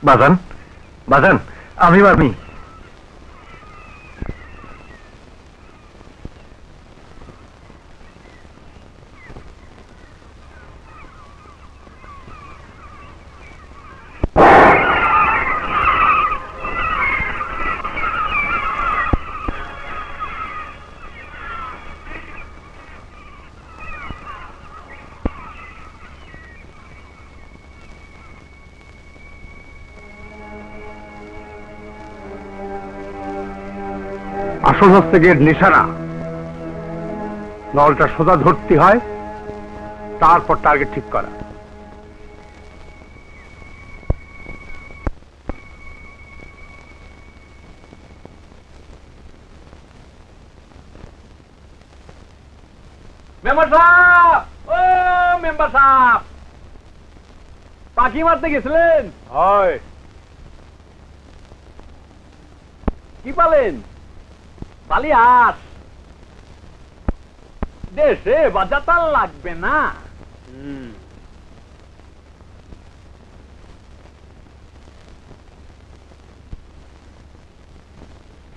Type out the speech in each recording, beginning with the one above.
বাজান বাজান, আমি মামি। আসল হচ্ছে গিয়ে নিশানা, নলটা সোজা ধরতে হয়, তারপর টার্গেট ঠিক করা। মেম্বার সাহেব, ও মেম্বার সাহেব, পাখি মারতে গেছিলেন? হয়। কি পালেন? বালিয়াস। দেশে বাজাতার লাগবে না।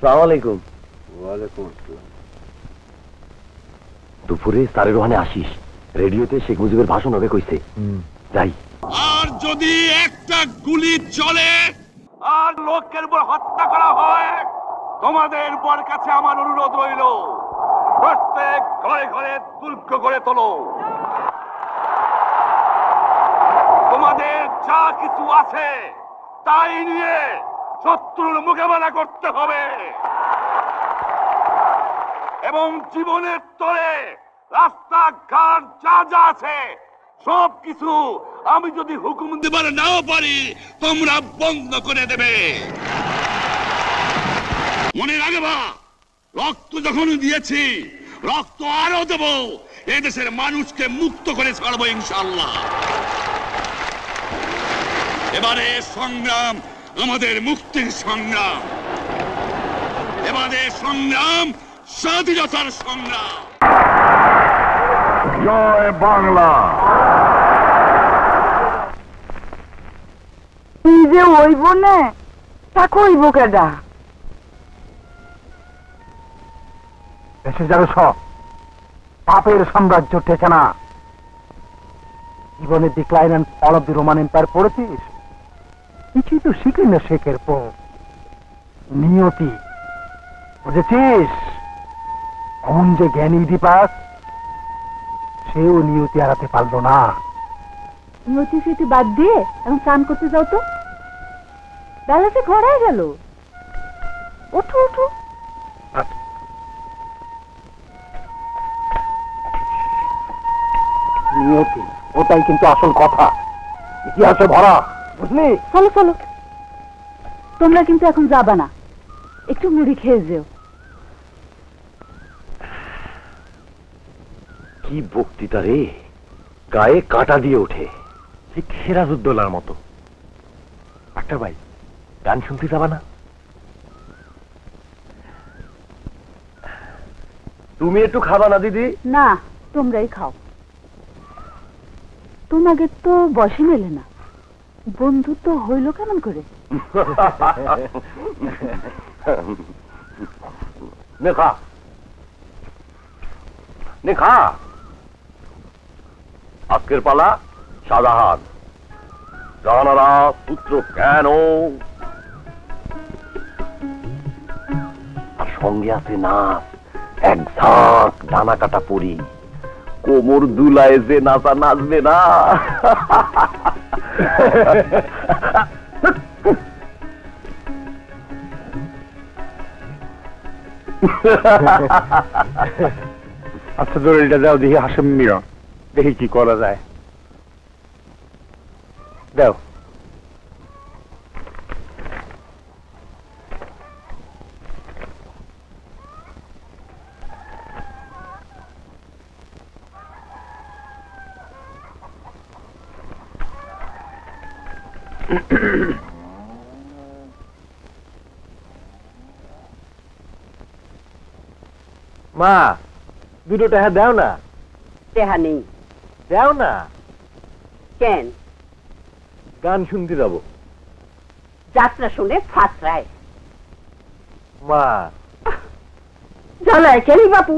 সালাম আলাইকুম। ওয়ালাইকুম আসসালাম। দুপুরে স্যারের ওখানে আসিস, রেডিওতে শেখ মুজিবের ভাষণ হবে কইছে। যাই। আর যদি একটা গুলি চলে আর লোকের উপর হত্যা করা হয়, তোমাদের উপর কাছে আমার অনুরোধ রইল, প্রত্যেক ঘরে ঘরে দুর্গ করে তোলো। তোমাদের যা কিছু আছে তাই নিয়ে শত্রুর মোকাবেলা করতে হবে এবং জীবনের তরে রাস্তাঘাট যা যা আছে সব কিছু আমি যদি হুকুম দেবার নাও পারি তোমরা বন্ধ করে দেবে। মনে রাখবা, রক্ত যখন দিয়েছি রক্ত আরো দেব, এদেশের মানুষকে মুক্ত করে ছাড়বো ইনশাআল্লাহ। এবারে সংগ্রাম আমাদের মুক্তির সংগ্রাম, এবারে সংগ্রাম স্বাধীনতার সংগ্রাম। জয় বাংলা। কি যে হইব না তা কইব কেডা? দেশে যাবে সব, পাপের সাম্রাজ্য টেকে না। জীবনের decline and fall of the Roman Empire পড়েছিস? কিছুই তো শিখলি না শেখের পর। নিয়তি বুঝেছিস? অমন যে জ্ঞানী ইডিপাস, সেও নিয়তি হারাতে পারলো না। নিয়তি স্মৃতি বাদ দিয়ে এখন স্নান করতে যাও তো। বেলা যে ঘোরায় গেল। ওঠো ওঠো। নিয়তি, ওটাই কিন্তু আসল কথা, ইতিহাসে ভরা, বুঝলি? চলো চলো, তোমরা কিন্তু এখন যাবা না, একটু মুড়ি খেয়ে যেও। কি বক্তৃতা রে, গায়ে কাঁটা দিয়ে ওঠে, ঠিক সিরাজউদ্দৌলার মতো। ডাক্তার ভাই, গান শুনতে যাবা না? তুমি একটু খাবা না দিদি? না, তোমরাই খাও। তোমাকে তো বসে মেলে না, বন্ধুত্ব হইল কেমন করে? নেখা নেখা। আজকের পালা শাহজাহান, জাহানারা পুত্র কেন, আর সঙ্গে আছে নাচ, এক ঝাঁক ডানা কাটা পরি, কোমর দুলায় যে নাচা নাচবে না। আচ্ছা দড়িটা দাও দেখি, হাসেম মিরন, দেখি কি করা যায়। দাও। মা, দুটো টাকা দাও না। টেহা নেই। দাও না। কেন? গান শুনতে যাবো। যাত্রা শুনে ফাতরায় মা জ্বালায় কেলি বাপু।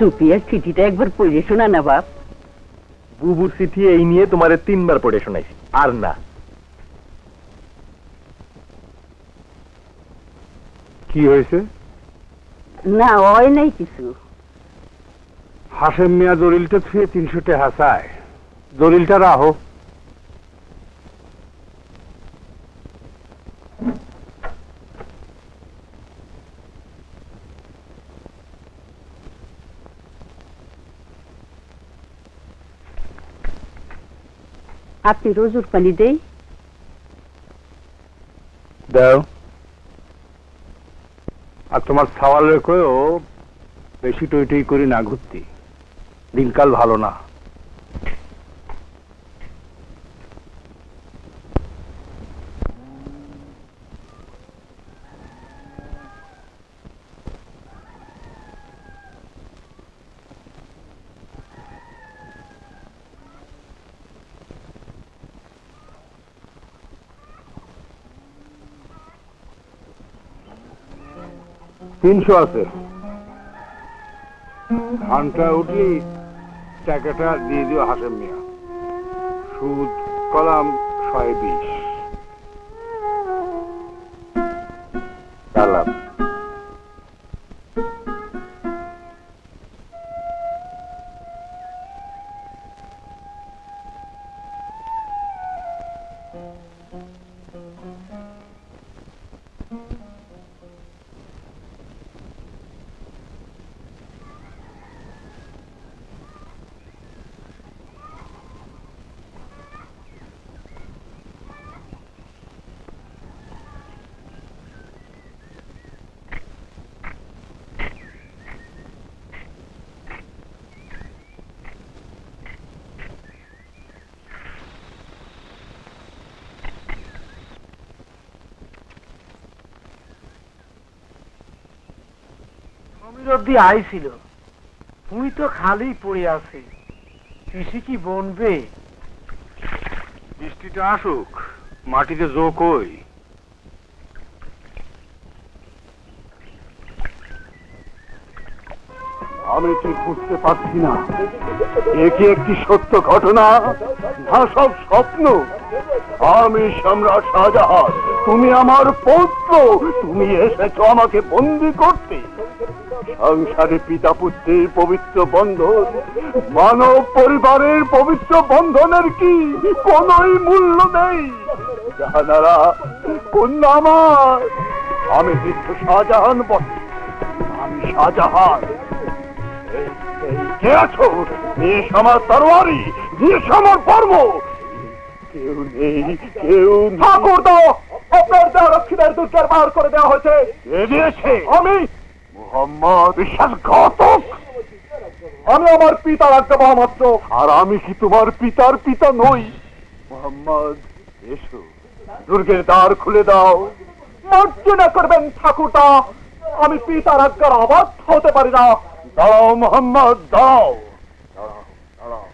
সুপিয়ার চিঠিটা একবার পড়ে শোনা না বাপ। বুবুর চিঠি এই নিয়ে তোমারে 3 বার পড়ে শোনাইছি, আর না। কি হয়েছে? না হয় নাই কিছু। হাসেম মিয়া দলিলটা ছুঁয়ে 300 টাকা চায়, দলিলটা রাখো। আপনি রোজুর পানি দেই দাও। আর তোমার সওয়াল রেখেও বেশি টই করে না ঘুরতি, দিনকাল ভালো না। তিনশো আছে, ধানটা উঠলি টাকাটা দিয়ে দিও হাসেম মিয়া। সুদ কলাম 120। সালাম। অব্দি আইছিল, তুই তো খালি পড়ে আছে, কৃষি কি বনবে? বৃষ্টিটা আসুক, মাটিতে জোক কই। আমি ঠিক বুঝতে পারছি না, এ কি একটি সত্য ঘটনা না সব স্বপ্ন? আমি সম্রাট শাহজাহান, তুমি আমার পৌত্র, তুমি এসেছো আমাকে বন্দী করতে। সংসারে পিতা পুত্রের পবিত্র বন্ধন, মানব পরিবারের পবিত্র বন্ধনের কি কোনই মূল্য নেই? জাহানারা কন্যা আমার, আমি বৃদ্ধ শাহজাহান বটে, আমি শাহজাহান। কে আছো? নিয়ে আমার তরবারি, নিয়ে আমার কর্ম। কেউ নেই, কেউ ঠাকুর দাও, আপনার দেওয়া রক্ষীদের দুর্গের বার করে দেওয়া হয়েছে। কে দিয়েছে? আমি মোহাম্মদ বিশ্বাসঘাতক। আমি আমার পিতার আজ্ঞা মাত্র। আর আমি কি তোমার পিতার পিতা নই? মোহাম্মদ এসো, দুর্গের দ্বার খুলে দাও। মার্জনা করবেন ঠাকুরদা, আমি পিতার আজ্ঞার অবাধ্য হতে পারি না। দাও মোহাম্মদ, দাও। দাঁড়াও, দাঁড়াও।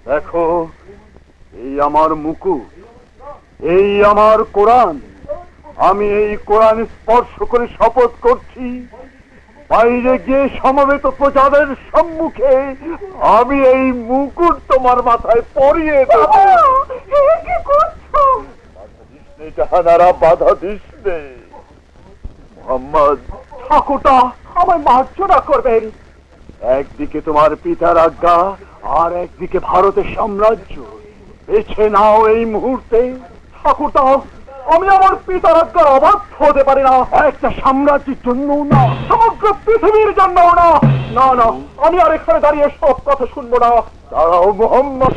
দেখো, এই আমার মুকুট, এই আমার কোরআন। আমি এই কোরআন স্পর্শ করে শপথ করছি, বাইরে গিয়ে সমবেত প্রজাদের সম্মুখে আমি এই মুকুট তোমার মাথায় পরিয়ে দেব। কি করছো? জাহানারা, বাধা দিস নে। মোহাম্মদ, ঠাকুরটা আমায় মার্জনা করবেন। একদিকে তোমার পিতার আজ্ঞা, আর একদিকে ভারতের সাম্রাজ্য। বেছে নাও এই মুহূর্তে। ঠাকুরটা, আমি আমার পিতার আজ্ঞার অবাধ্য হতে পারি না। একটা সাম্রাজ্যের জন্য না, সমগ্র পৃথিবীর জন্য না। না না, আমি আর এখানে দাঁড়িয়ে সব কথা শুনবো না। দাঁড়াও মোহাম্মদ।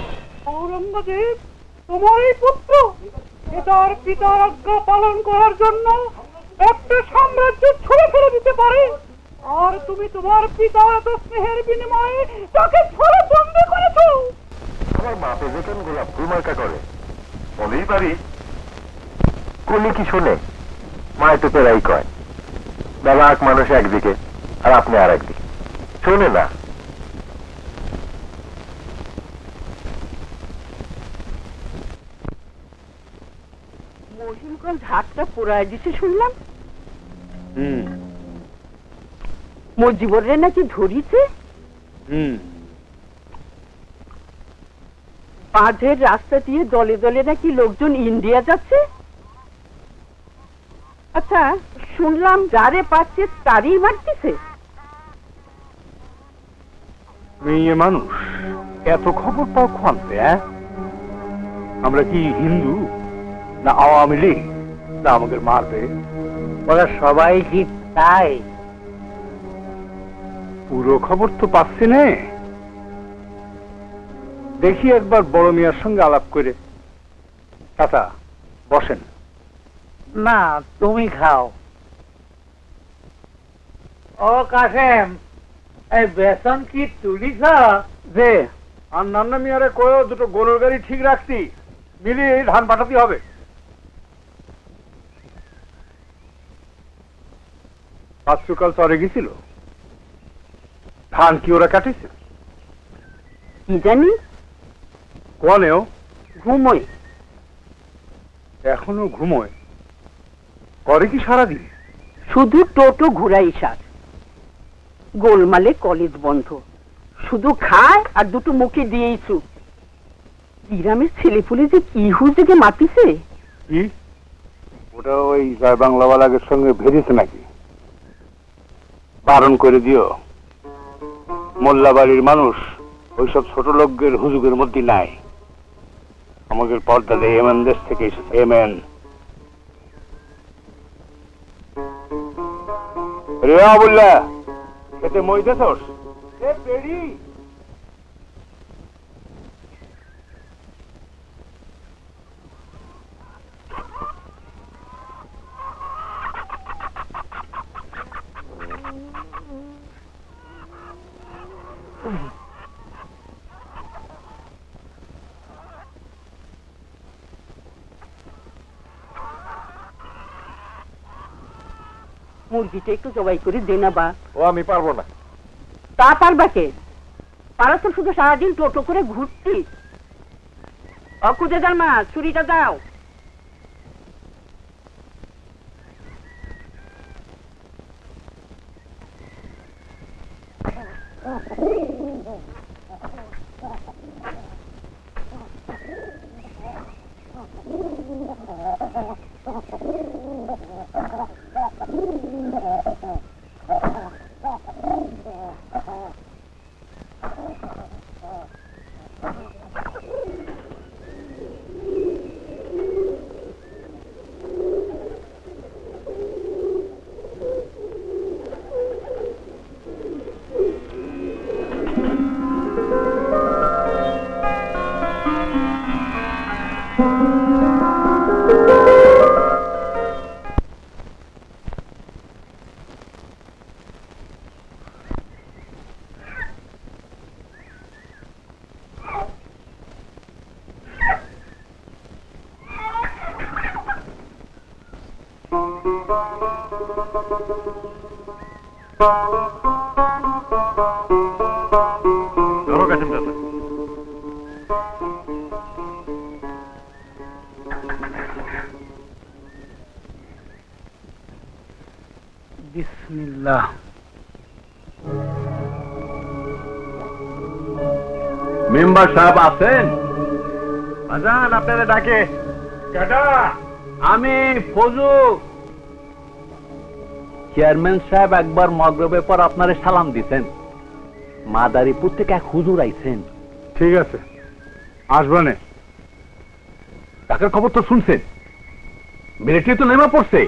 ঔরঙ্গজেব, তোমার এই পুত্র পিতার আজ্ঞা পালন করার জন্য একটা সাম্রাজ্য ছুঁড়ে ফেলে পারে, আর তুমি তোমার পিতার এত স্নেহের বিনিময়ে তাকে ছড়ে বন্দি করেছ। আমার বাপে যেতেন গোলাপ ফুল মার্কা করে, বলেই পারি কোনি কি শোনে, মায় তো পেরাই কয়, বাবা এক মানুষ একদিকে আর আপনি আর একদিকে, শোনে না। মহিমগঞ্জ হাটটা পোড়ায় দিছে শুনলাম। মজিবরে নাকি ধরিছে। বাঁধের রাস্তা দিয়ে দলে দলে নাকি লোকজন ইন্ডিয়া যাচ্ছে। আচ্ছা, শুনলাম যারে পাচ্ছে তারই মারতেছে। মেয়ে মানুষ এত খবর পাও খানতে? আমরা কি হিন্দু না আওয়ামী লীগ না আমাদের মারবে? ওরা সবাই কি তাই? পুরো খবর তো পাচ্ছি না। দেখি একবার বড় মিয়ার সঙ্গে আলাপ করে। চাচা বসেন। না, তুমি খাও। ও কাসেম, এই বেসন কি তুলিছ? যে আর নান্না মিয়ারে কয়েও দুটো গরুর গাড়ি ঠিক রাখতি, মিলিয়ে ধান পাঠাতে হবে। আজ সকাল চরে গেছিল, ধান কি ওরা কাটিছে? কি জানি, কোনেও ঘুমোয়। এখনো ঘুমোয়? করে কি সারাদিন? শুধু টোটো ঘুরাই সার। গোলমালে কলেজ বন্ধ, শুধু খায় আর দুটো মুখে দিয়েই চুপ। গ্রামের ছেলেপুলে যে কি হুজেকে মাতিছে। কি ওটা ওই জয় বাংলাওয়ালাদের সঙ্গে ভেজেছে নাকি? বারণ করে দিও, মোল্লা বাড়ির মানুষ ওইসব ছোট লোকদের হুজুগের মধ্যে নাই। আমাদের পর্দাতে এমএন দেশ থেকে এসেছে, এমএন। রে আবুল্লাহ, খেতে মই দেছস? এ পেড়ি মুরগিটা একটু জবাই করে দে না বা। ও আমি পারবো না। তা পারবা কে? পারা তো শুধু সারাদিন টোটো করে ঘুরতি। অকুজে যার মা, ছুরিটা দাও। ধরো কাসেম চাচা। বিসমিল্লাহ। মেম্বার সাহেব আছেন? আজান আপনারা ডাকে। আমি ফজু। চেয়ারম্যান সাহেব একবার মগরবের পর আপনারে সালাম দিছেন। মাদারীপুর থেকে এক হুজুর আইছেন। ঠিক আছে, আসবানে। টাকার খবর তো শুনছেন, মিলিটারি তো নেমে পড়ছে।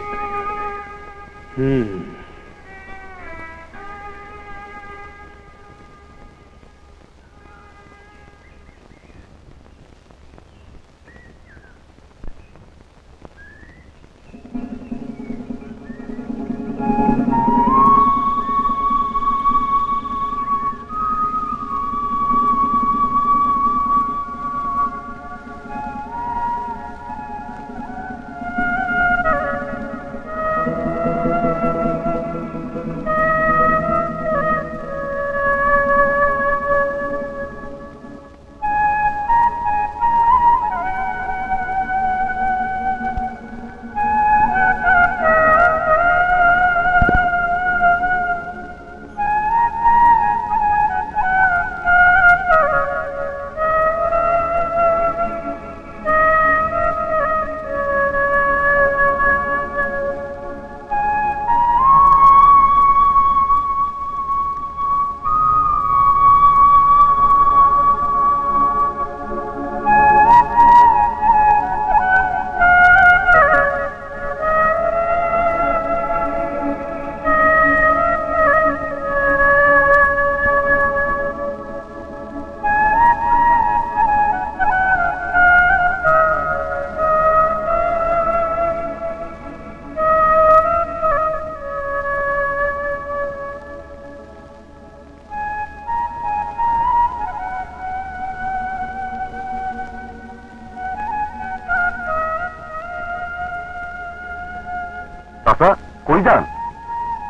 অভিযান?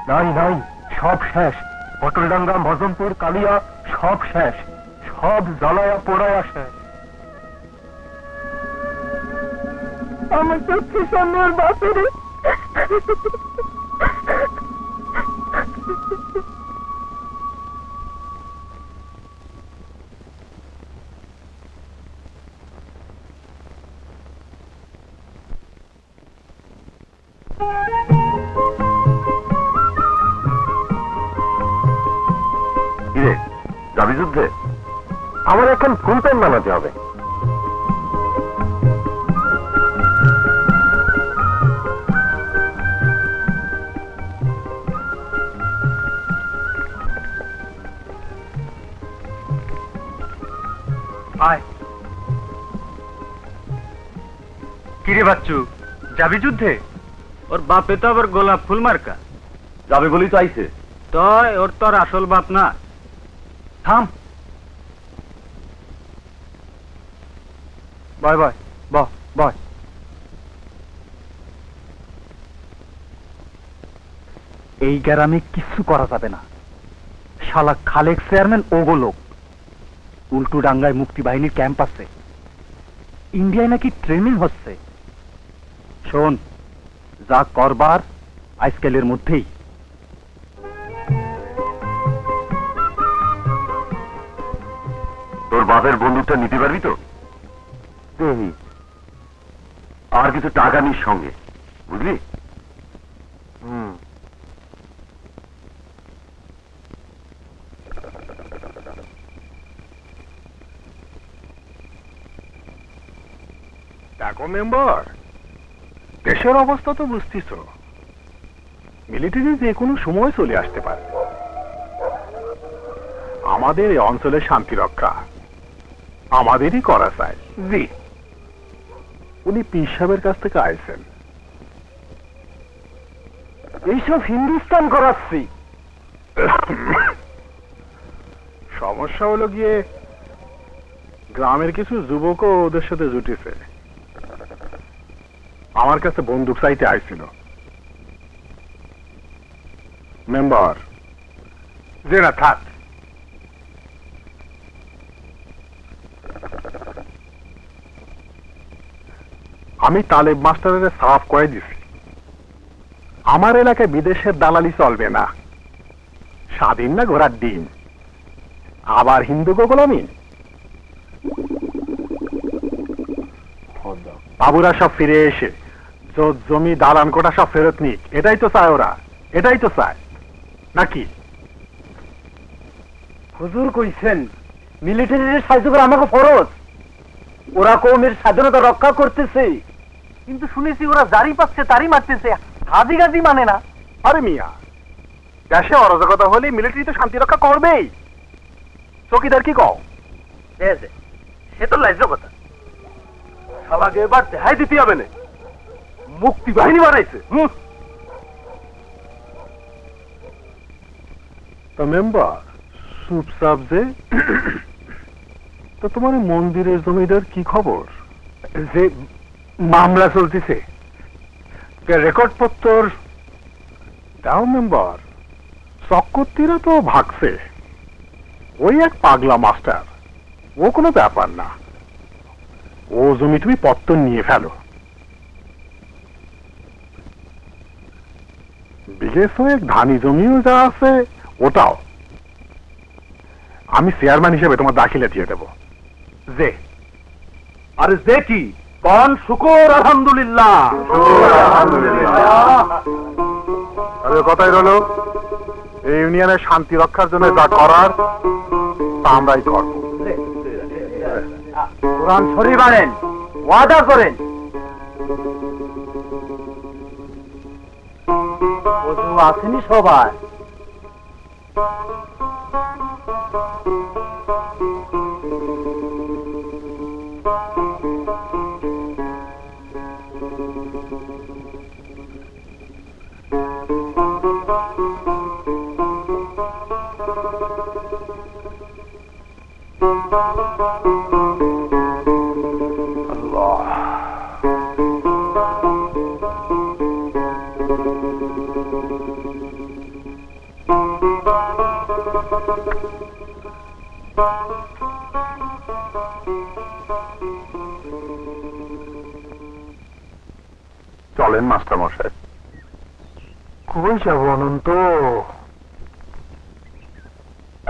নাই নাই, সব শেষ। পটলডাঙ্গা, মজমপুর, কালিয়া সব শেষ, সব জ্বালায়া পোড়ায়া শেষ। আমার চোখের সামনে ওর বাপের কিরে, যাবি যুদ্ধে? আমার এখন ফুল প্যান্ট বানাতে হবে। কিরে বাচ্চু, যাবি যুদ্ধে? ওর বাপে তো আবার গোলাপ ফুল মার্কা। যাবে বলেই তো আইছে। তয় ওর তোর আসল বাপ না। থাম। বয় বয় বয়। এই গ্রামে কিছু করা যাবে না। শালা খালেক চেয়ারম্যান ওগো লোক। উল্টু ডাঙ্গায় মুক্তি বাহিনীর ক্যাম্প আছে, ইন্ডিয়ায় নাকি ট্রেনিং হচ্ছে। শোন, যা করবার আজকালের মধ্যেই। তোর বাপের বন্দুকটা নিতে পারবি তো? আর কিছু টাকা নিস সঙ্গে, বুঝলি? দেখো মেম্বার, দেশের অবস্থা তো বুঝতিস, মিলিটারি যে কোনো সময় চলে আসতে পারে। আমাদের এই অঞ্চলের শান্তি রক্ষা আমাদেরই করা চাই। জি, উনি পীর সাহেবের কাছ থেকে আইছেন। এইসব হিন্দুস্তান করাচ্ছি। সমস্যা হলো গিয়ে গ্রামের কিছু যুবকও ওদের সাথে জুটেছে। আমার কাছে বন্দুক চাইতে আইছিল। মেম্বার, যে না থাক। আমি তালেব মাস্টারের সাফ করে দিছি, আমার এলাকায় বিদেশের দালালি চলবে না। স্বাধীন না ঘোড়ার ডিম, আবার হিন্দু গোলামি। বাবুরা সব ফিরে এসে জমি দালান কোটা সব ফেরত নিক, এটাই তো চায় ওরা, এটাই তো চায় নাকি? হুজুর কইছেন মিলিটারির সাহায্য করা আমাকে ফরজ। ওরা কওমের স্বাধীনতা রক্ষা করতেছে, কিন্তু শুনেছি ওরা জারি পাচ্ছে তারই মারতেছে, হাজি গাজি মানে না। আরে মিয়া, দেশে অরাজকতা হলে মিলিটারি তো শান্তি রক্ষা করবেই। চৌকিদার কি কও? সে তো লাইজ কথা। সবাকে এবার দেখাই দিতে হবে না, মুক্তি বাহিনী বানাইছে। তো মেম্বার চুপচাপ যে, তো তোমার মন্দিরের জমিদার কি খবর? যে মামলা চলতেছে, রেকর্ড পত্তর দাও মেম্বার। চক্করতিরা তো ভাগছে, ওই এক পাগলা মাস্টার, ও কোনো ব্যাপার না। ও জমি তুমি পত্তর নিয়ে ফেলো। বিঘে ছয়েক ধানি জমিও যা আছে ওটাও আমি চেয়ারম্যান হিসেবে তোমার দাখিলে দিয়ে দেব। যে আরে যে কি কন শুকর আলহামদুলিল্লাহ। আরে কথাই রইল, এই ইউনিয়নের শান্তি রক্ষার জন্য যা করার তা আমরাই করব। কোরআন শরীফ আনেন, ওয়াদা করেন। ওযু আসেনি সবাই? আল্লাহ চলেন মাস্টার মশাই। কই যাব অনন্ত?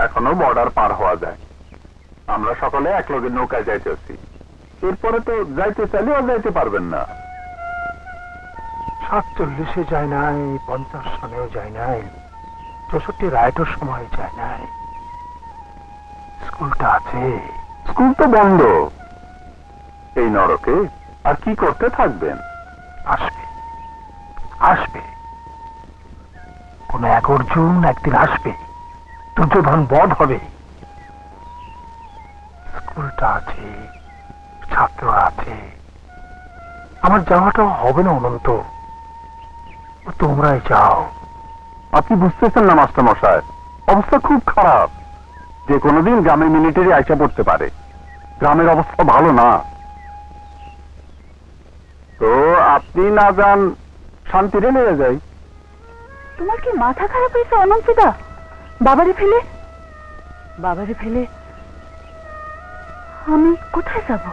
এখনো বর্ডার পার হওয়া যায়। আমরা সকলে এক লগে নৌকায় যাইতেছি। এরপরে তো যাইতে চাইলেও যাইতে পারবেন না। 47-এ যায় নাই, 50 সনেও যায় নাই, 64 রাইটের সময় যায় নাই। স্কুলটা আছে। স্কুল তো বন্ধ। এই নরকে আর কি করতে থাকবেন? আসবে আসবে, কোন এক অর্জুন একদিন আসবে, দুর্যোধন বধ হবে। স্কুলটা আছে, ছাত্র আছে, আমার যাওয়াটাও হবে না অনন্ত, তোমরাই যাও। আপনি বুঝতেছেন না মাস্টার মশাই, অবস্থা খুব খারাপ। যে কোনোদিন গ্রামে মিলিটারি আইসা পড়তে পারে। গ্রামের অবস্থা ভালো না। তো আপনি না যান, শান্তিরে নিয়ে যাই। তোমার কি মাথা খারাপ হয়েছে অনন্তদা? বাবারে ফেলে আমি কোথায় যাব?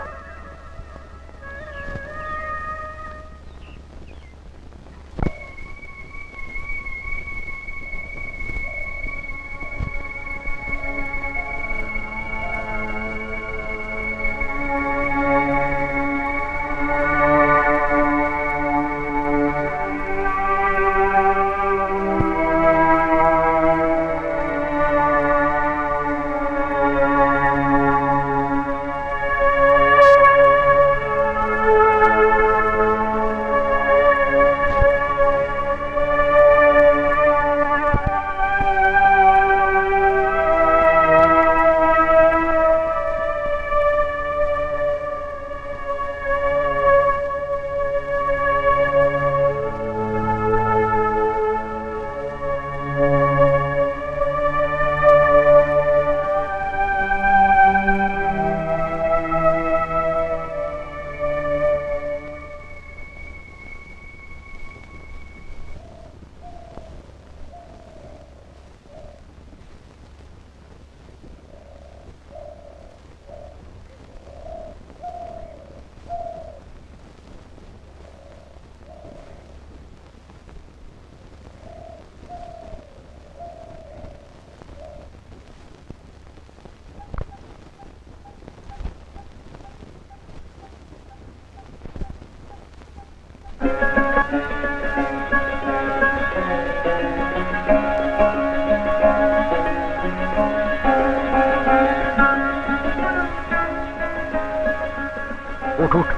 উঠ উঠ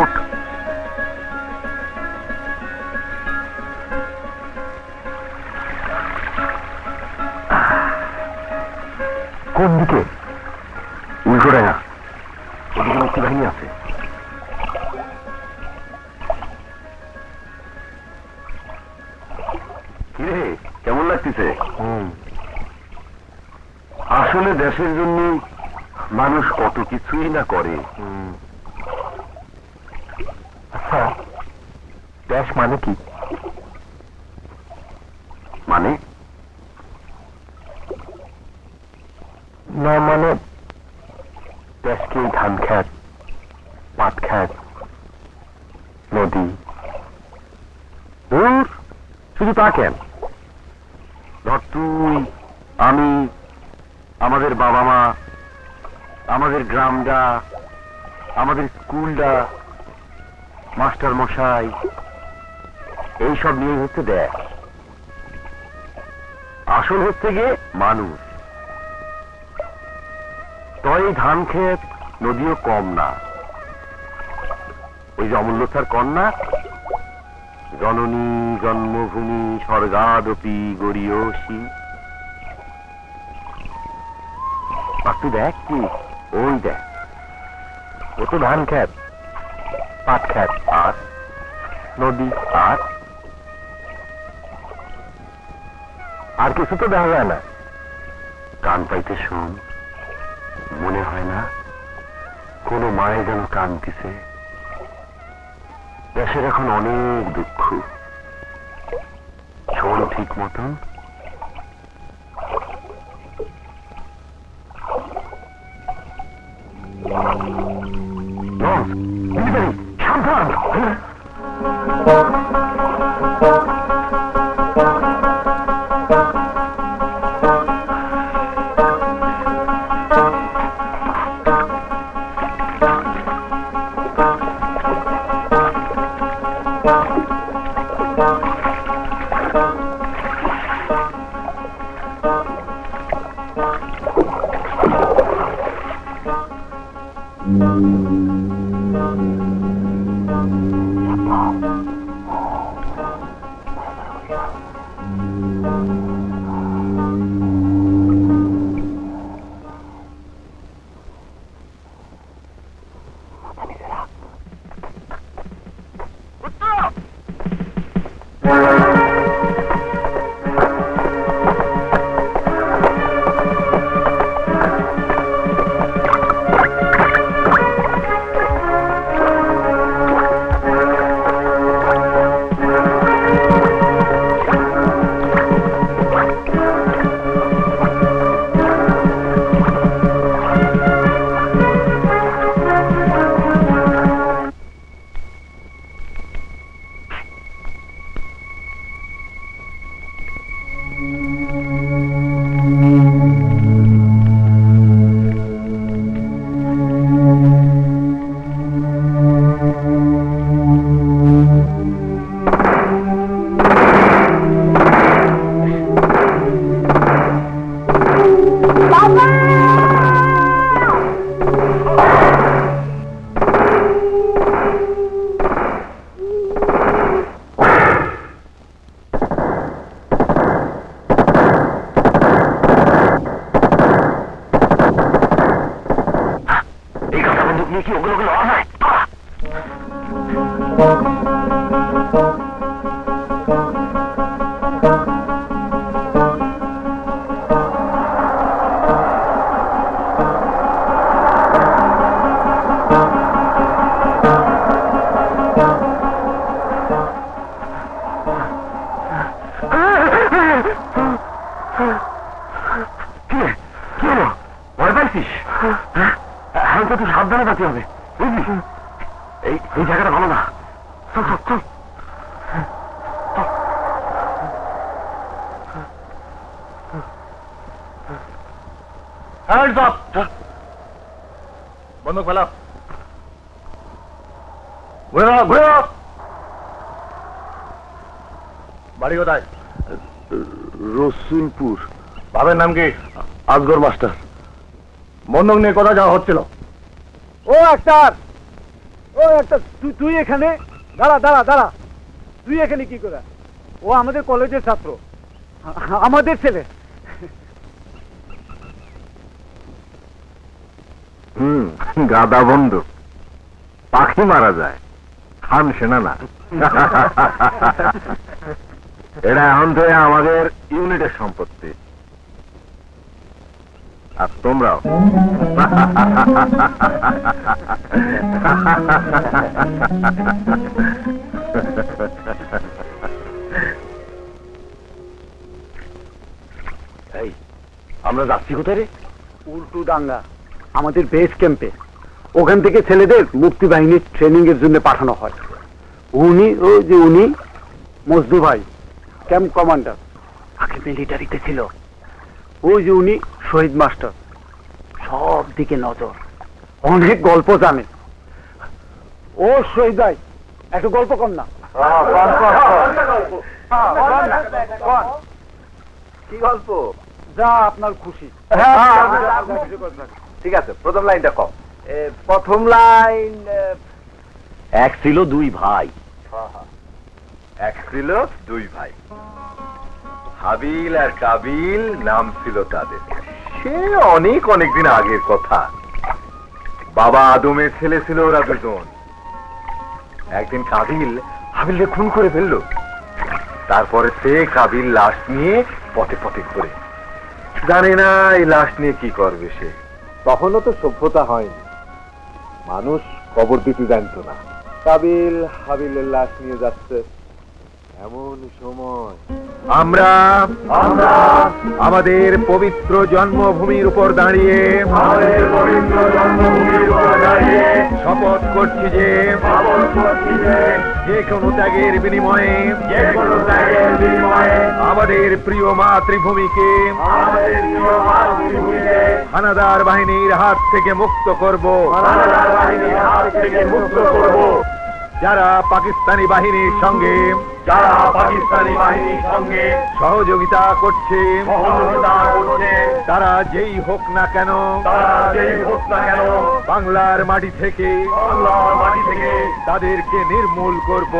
উঠ। কোন দিকে? উল্টো ডাঙা। ওদিকে মুক্তি বাহিনী আছে। কিরে, কেমন লাগতেছে? আসলে দেশের জন্য মানুষ কত কিছুই না করে। আচ্ছা, দেশ মানে কি? মানে না, মানে দেশকে ধান খেত, পাট খেত, নদী। দূর, শুধু তা কেন? ধর তুই, আমি, আমাদের বাবা মা, আমাদের গ্রামটা, আমাদের স্কুলটা, মাস্টার মশাই, এইসব নিয়ে হচ্ছে দেশ। আসল হচ্ছে গিয়ে মানুষ। তই ধান ক্ষেত, নদীও কম না। ওই যে অমূল্য স্যার কন্যা, জননী জন্মভূমি স্বর্গাদপি গরীয়সী। তুই দেখ কি, ওই দেখ, ও তো ধান ক্ষেত, পাট ক্ষেত, আর নদী, আর কিছু তো দেখা যায় না। কান পাইতে শুন, মনে হয় না কোন মায়ে যেন কাঁদতেছে। দেশের এখন অনেক দুঃখ। শোন ঠিক মতন, বন্দুক ফেলাও। বাড়ি কোথায়? রসুলপুর। বাবার নাম কি? আসগর মাস্টার। বন্দুক নিয়ে কোথায় যাওয়া হচ্ছিল? ও একটা তুই এখানে দাঁড়া দাঁড়া দাঁড়া, তুই এখানে কি করে? ও আমাদের কলেজের ছাত্র, আমাদের ছেলে। গাদা বন্দুক, পাখি মারা যায়, খান সেনা না। এটা এখন তো আমাদের ইউনিটের সম্পত্তি, আর তোমরাও। এই আমরা যাচ্ছি কোথায় রে? উল্টু ডাঙ্গা, আমাদের বেস ক্যাম্পে। ওখান থেকে ছেলেদের মুক্তি বাহিনীর ট্রেনিং এর জন্য পাঠানো হয়। উনি মজদু ভাই, ক্যাম্প কমান্ডার, আগে মিলিটারিতে ছিল। ওই যে উনি শহীদ মাস্টার, সব দিকে নজর, অনেক গল্প জানে। ও শহীদ ভাই, একটা গল্প কর না। কি গল্প? যা আপনার খুশি। ঠিক আছে, প্রথম লাইনটা কম। প্রথম লাইন, এক ছিল দুই ভাই। এক ছিল দুই ভাই, হাবিল আর কাবিল নাম ছিল তাদের। সে অনেক অনেক দিন আগের কথা। বাবা আদমের ছেলে ছিল ওরা দুজন। একদিন কাবিল হাবিলকে খুন করে ফেললো। তারপরে সে কাবিল লাশ নিয়ে পথে পথে ঘুরে, জানে না এই লাশ নিয়ে কি করবে সে। তখনও তো সভ্যতা হয়নি, মানুষ কবর দিতে জানতো না। কাবিল হাবিলের লাশ নিয়ে যাচ্ছে, এমন সময় আমরা আমাদের পবিত্র জন্মভূমির উপর দাঁড়িয়ে শপথ করছি যে যে কোনো ত্যাগের বিনিময়ে আমাদের প্রিয় মাতৃভূমিকে হানাদার বাহিনীর হাত থেকে মুক্ত করব। যারা পাকিস্তানি বাহিনীর সঙ্গে সহযোগিতা করছে তারা যেই হোক না কেন বাংলার মাটি থেকে তাদেরকে নির্মূল করব।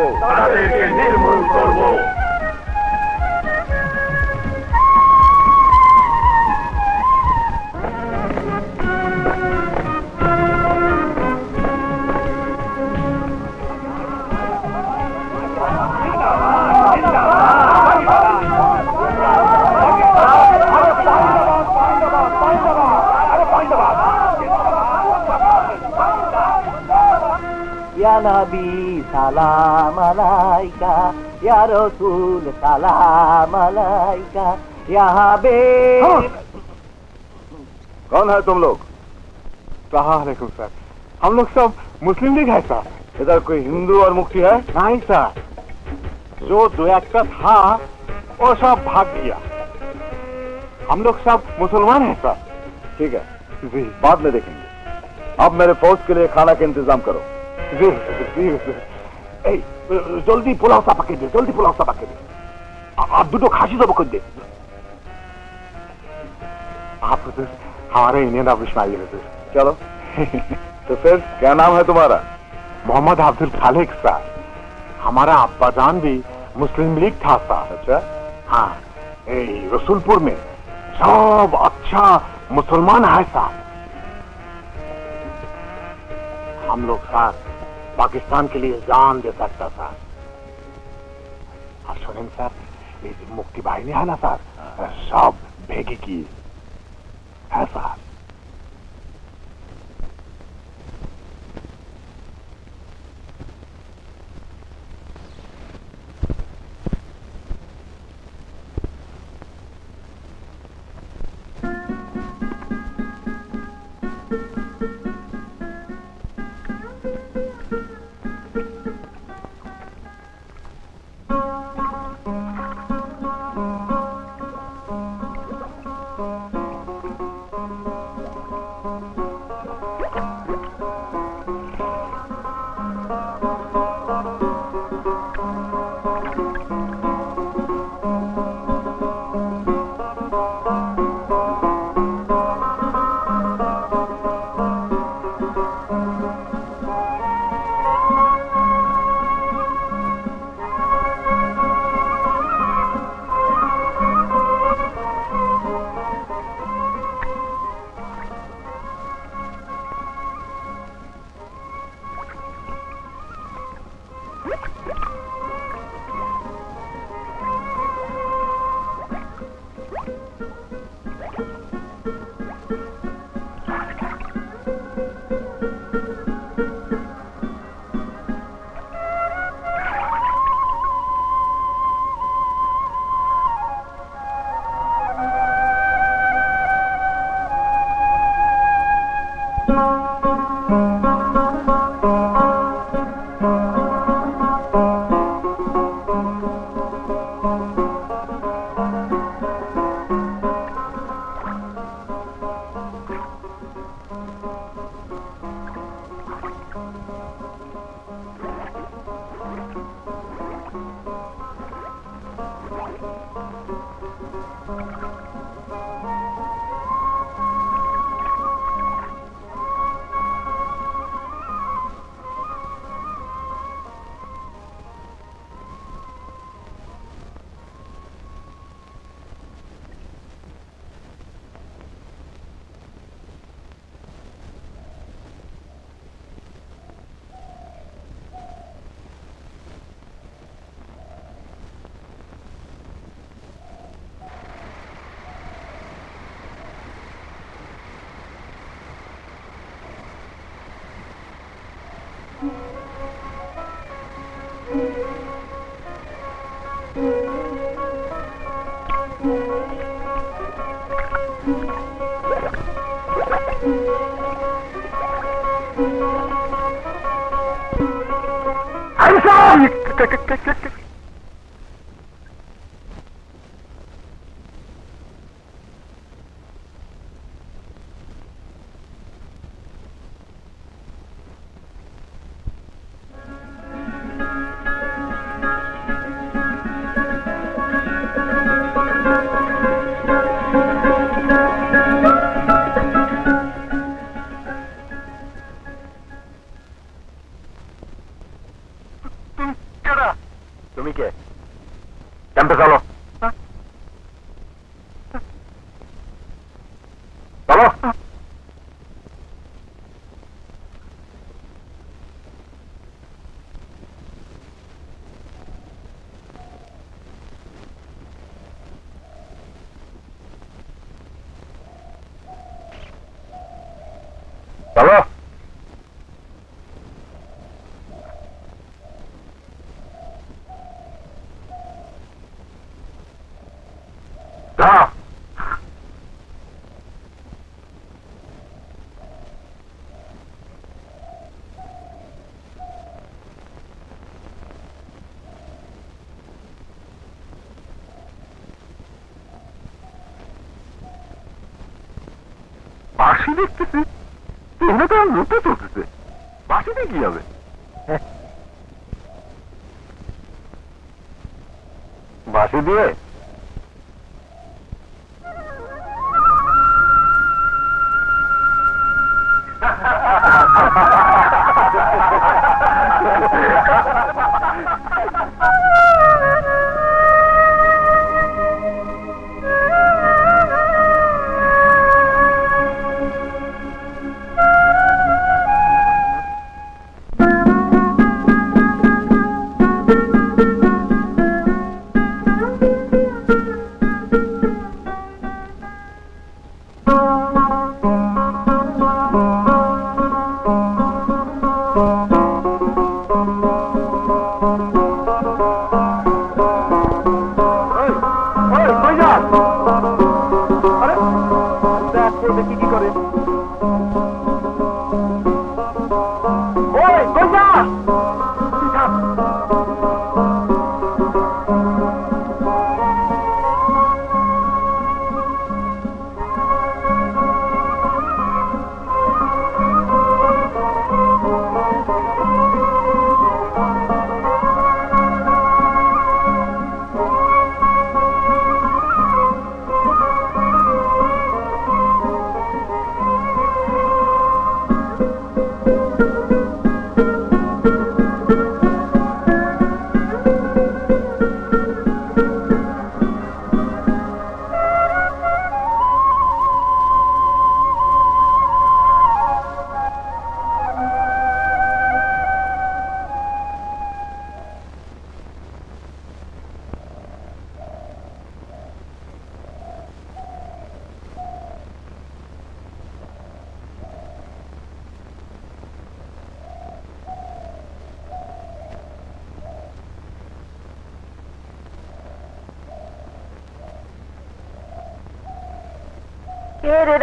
या नबी सलाम अलैका, या रसूल सलाम अलैका, या हबीब। कौन है तुम लोग? सलाम सर, हम लोग सब मुस्लिम लीग है सर। इधर कोई हिंदू और मुफ्ती है? नहीं सर, जो दो एक का था वो सब भाग गया। हम लोग सब मुसलमान हैं सर। ठीक है, जी बाद में देखेंगे। अब मेरे फौज के लिए खाना का इंतजाम करो। जी जी जल्दी पुलाव सा पके दे, जल्दी पुलाव सा पके दे। आप दुटो खासी तो पकड़ दे। आप हुजूर हमारे इंडियन ऑफिस में आइए हुजूर। चलो तो फिर क्या नाम है तुम्हारा? मोहम्मद अब्दुल खालिक सर। हमारा अब्बा जान भी मुस्लिम लीग था सर। अच्छा, हाँ, रसूलपुर में सब अच्छा मुसलमान है सर। हम लोग सर पाकिस्तान के लिए जान दे सकता सर। और सुनें सर, ये मुक्ति बाहिनी है ना सर, सब भेगी की है सर। চলো। চলো। বাঁশি দেখতেছি, এখানে তো নতুন চলতেছে, বাঁশিতে কি হবে? বাঁশি দিয়ে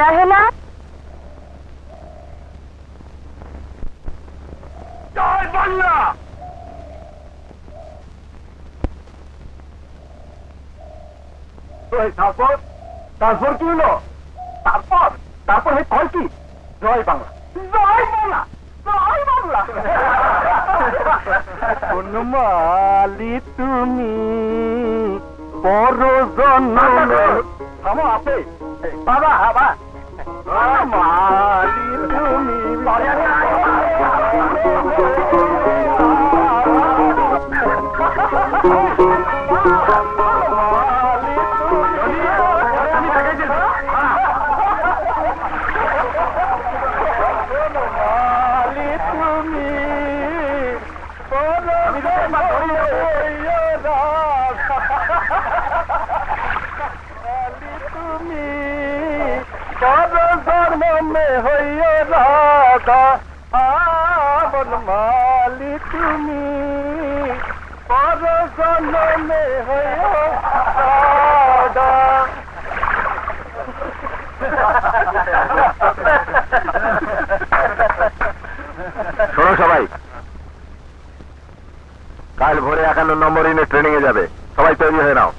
রাহেলা জয় বাংলা। তারপর তারপর কি হলো? তারপর তারপর কয় কি? জয় বাংলা, জয় বাংলা, জয় বাংলা। বনমালী তুমি পরজন্মে থামো আছে বাবা বাবা বনমালী তুমি में होइयो राधा बनमाली তুমি পরজন में होइयो राधा। শোনো সবাই, কাল ভোরে 51 নম্বর ইনে ট্রেনিং এ যাবে, সবাই তৈরি হয়ে নাও।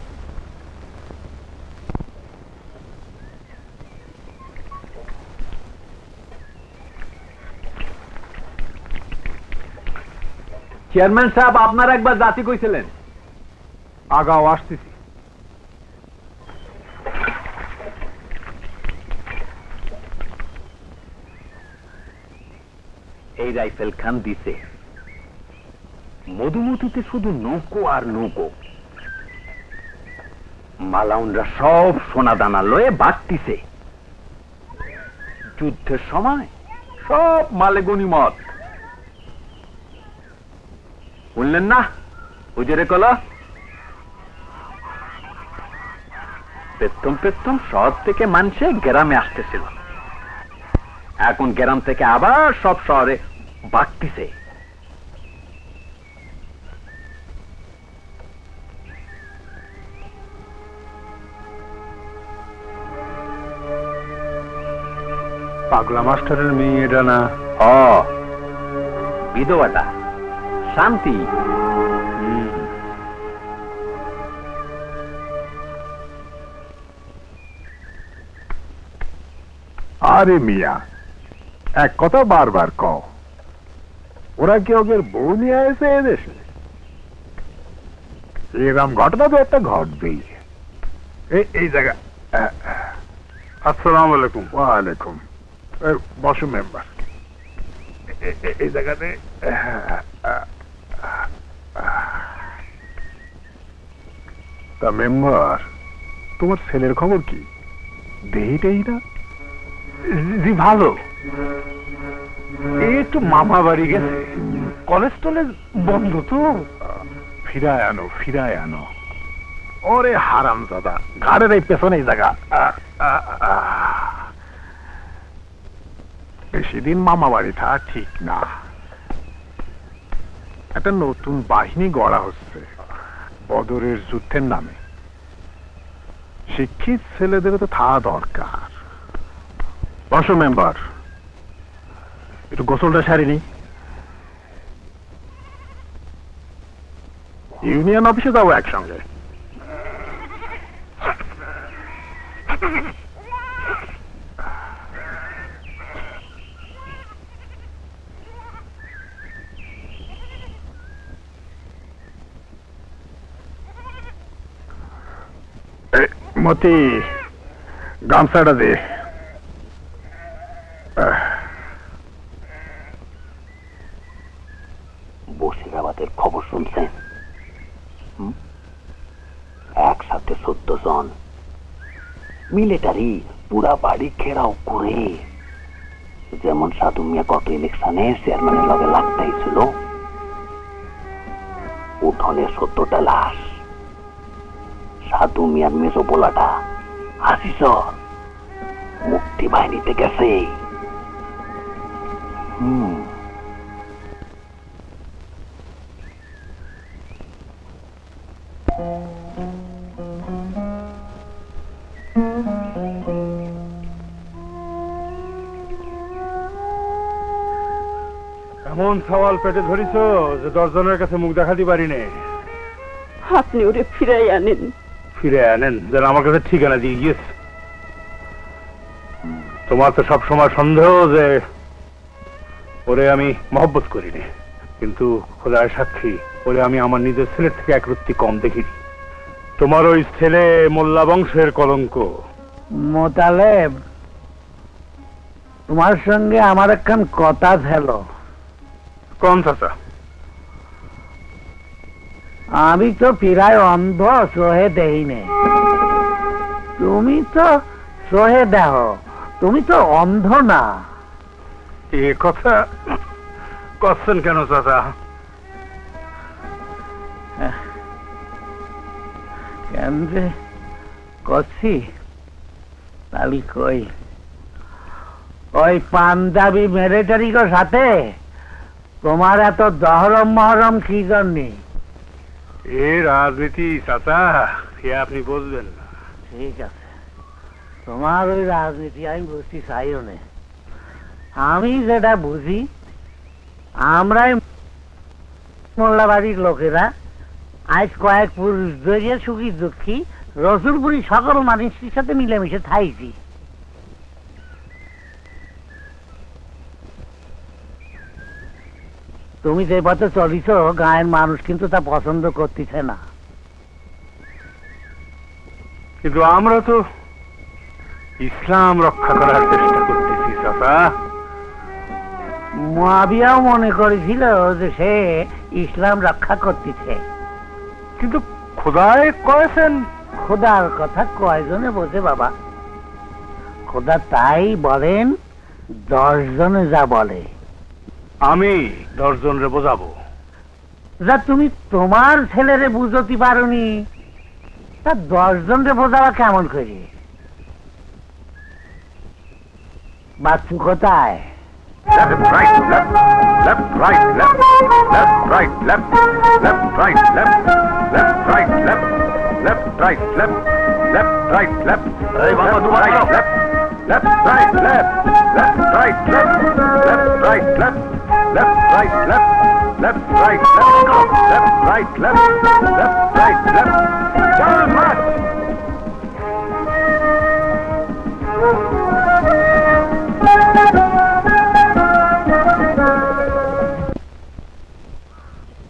চেয়ারম্যান সাহেব, আপনার একবার জাতি কইছিলেন। আগাও, আসতেছি। এই রাইফেল খান দিছে, মধুমতিতে শুধু নৌকো আর নৌকো, মালাউনরা সব সোনা দানা লয়ে বাড়তিছে। যুদ্ধের সময় সব মালে গনিমত। বললেন না উজেরে কলা পেত্তম পেত্তম শহর থেকে মানুষে গ্রামে আসতেছিল, এখন গ্রাম থেকে আবার সব শহরে বাড়তিছে। পাগলা মাস্টারের মেয়ে এটা না? বিধবাটা শান্তি। আরে মিয়া, এক কথা বারবার কও, ওরা কি ওদের বউ নিয়ে এসে এদেশে? এরকম ঘটনা তো একটা ঘটবেই। এই জায়গা। আসসালামু আলাইকুম। ওয়ালাইকুম। বসো মেম্বার, এই জায়গাতে। তা মেম্বার, তোমার ছেলের খবর কি? দেহিটাই না? জি ভালো, এই একটু মামা বাড়ি গেছে, কলেজ টলেজ বন্ধ তো। ফিরায় আনো, ফিরায় আনো। ওরে হারাম দাদা, ঘাড়ের এই পেছনে জায়গা। বেশি দিন মামা বাড়ি থাকা ঠিক না। একটা নতুন বাহিনী গড়া হচ্ছে বদরের যুদ্ধের নামে। শিক্ষিত ছেলেদের তো থাকা দরকার। বসো মেম্বার, একটু গোসলটা সারিনি। ইউনিয়ন অফিসে যাবো একসঙ্গে। মতি, গামছাটা দে। বসিরাবাদের খবর শুনছেন? একসাথে 14 জন মিলিটারি পুরা বাড়ি ঘেরাও করে, যেমন সাধু মিয়া গত ইলেকশনে চেয়ারম্যানের লগে লাগতেই ছিল, উঠোনে 17টা লাশ। সাধু মিয়ার মেজো পোলাটা আসিস মুক্তি বাহিনীতে গেছে। এমন সওয়াল পেটে ধরিস যে 10 জনের কাছে মুখ দেখাতে পারি নে। আপনি ওরে ফিরাই আনেন। ফিরে আনেন যেন আমার কাছে ঠিকানা দিয়ে গিয়েছে। তোমার তো সবসময় সন্দেহ যে ওরে আমি মহব্বত করিনি, কিন্তু খোদার সাক্ষী ওরে আমি আমার নিজের ছেলের থেকে এক রত্তি কম দেখিনি। তোমার ওই ছেলে মোল্লা বংশের কলঙ্ক। মোতালেব, তোমার সঙ্গে আমার একখান কথা ছিল। কোন চাচা? আমি তো প্রায় অন্ধ, সহে দেই নে। তুমি তো সহে দেহ, তুমি তো অন্ধ না। এ কথা করছেন কেন চাচা? কেন যে করছি তাহলে কই, ওই পাঞ্জাবি মিলিটারির সাথে তোমার এত দহরম মহরম কি জন্যে? এ রাজনীতি চাচা, এ আপনি বুঝবেন না। ঠিক আছে, তোমার ওই রাজনীতি আমি বুঝতে চাইও না। আমি যেটা বুঝি, আমরাই মোল্লাবাড়ির লোকেরা আজ কয়েক পুরুষ ধরিয়ে সুখী দুঃখী রসুলপুরি সকল মানুষের সাথে মিলেমিশে থাইছি। তুমি যে পথে চলিছ, গায়ের মানুষ কিন্তু তা পছন্দ করতেছে না। কিন্তু আমরা তো ইসলাম রক্ষা করার চেষ্টা করতেছি চাচা। মুয়াবিয়াও মনে করেছিল যে সে ইসলাম রক্ষা করতেছে, কিন্তু খোদায় কয়েছেন। খোদার কথা কয়জনে বোঝে বাবা? খোদা তাই বলেন 10 জনে যা বলে আমি 10 জনরে বোঝাবো। যা তুমি তোমার ছেলেরে বুঝতে পারোনি, তা 10 জনরে বোঝাবা কেমন করে? বাচ্চু কোথায়? Left, right, left, left, right, left, left, right, left, left, right, left, left, right, left, left, right, left, left, right, left. Hey, Baba, do right, left, left, right, left, left, right, left, left, right, left, left, right, left, left, right, left, left, right, left, left, right, left. Down march.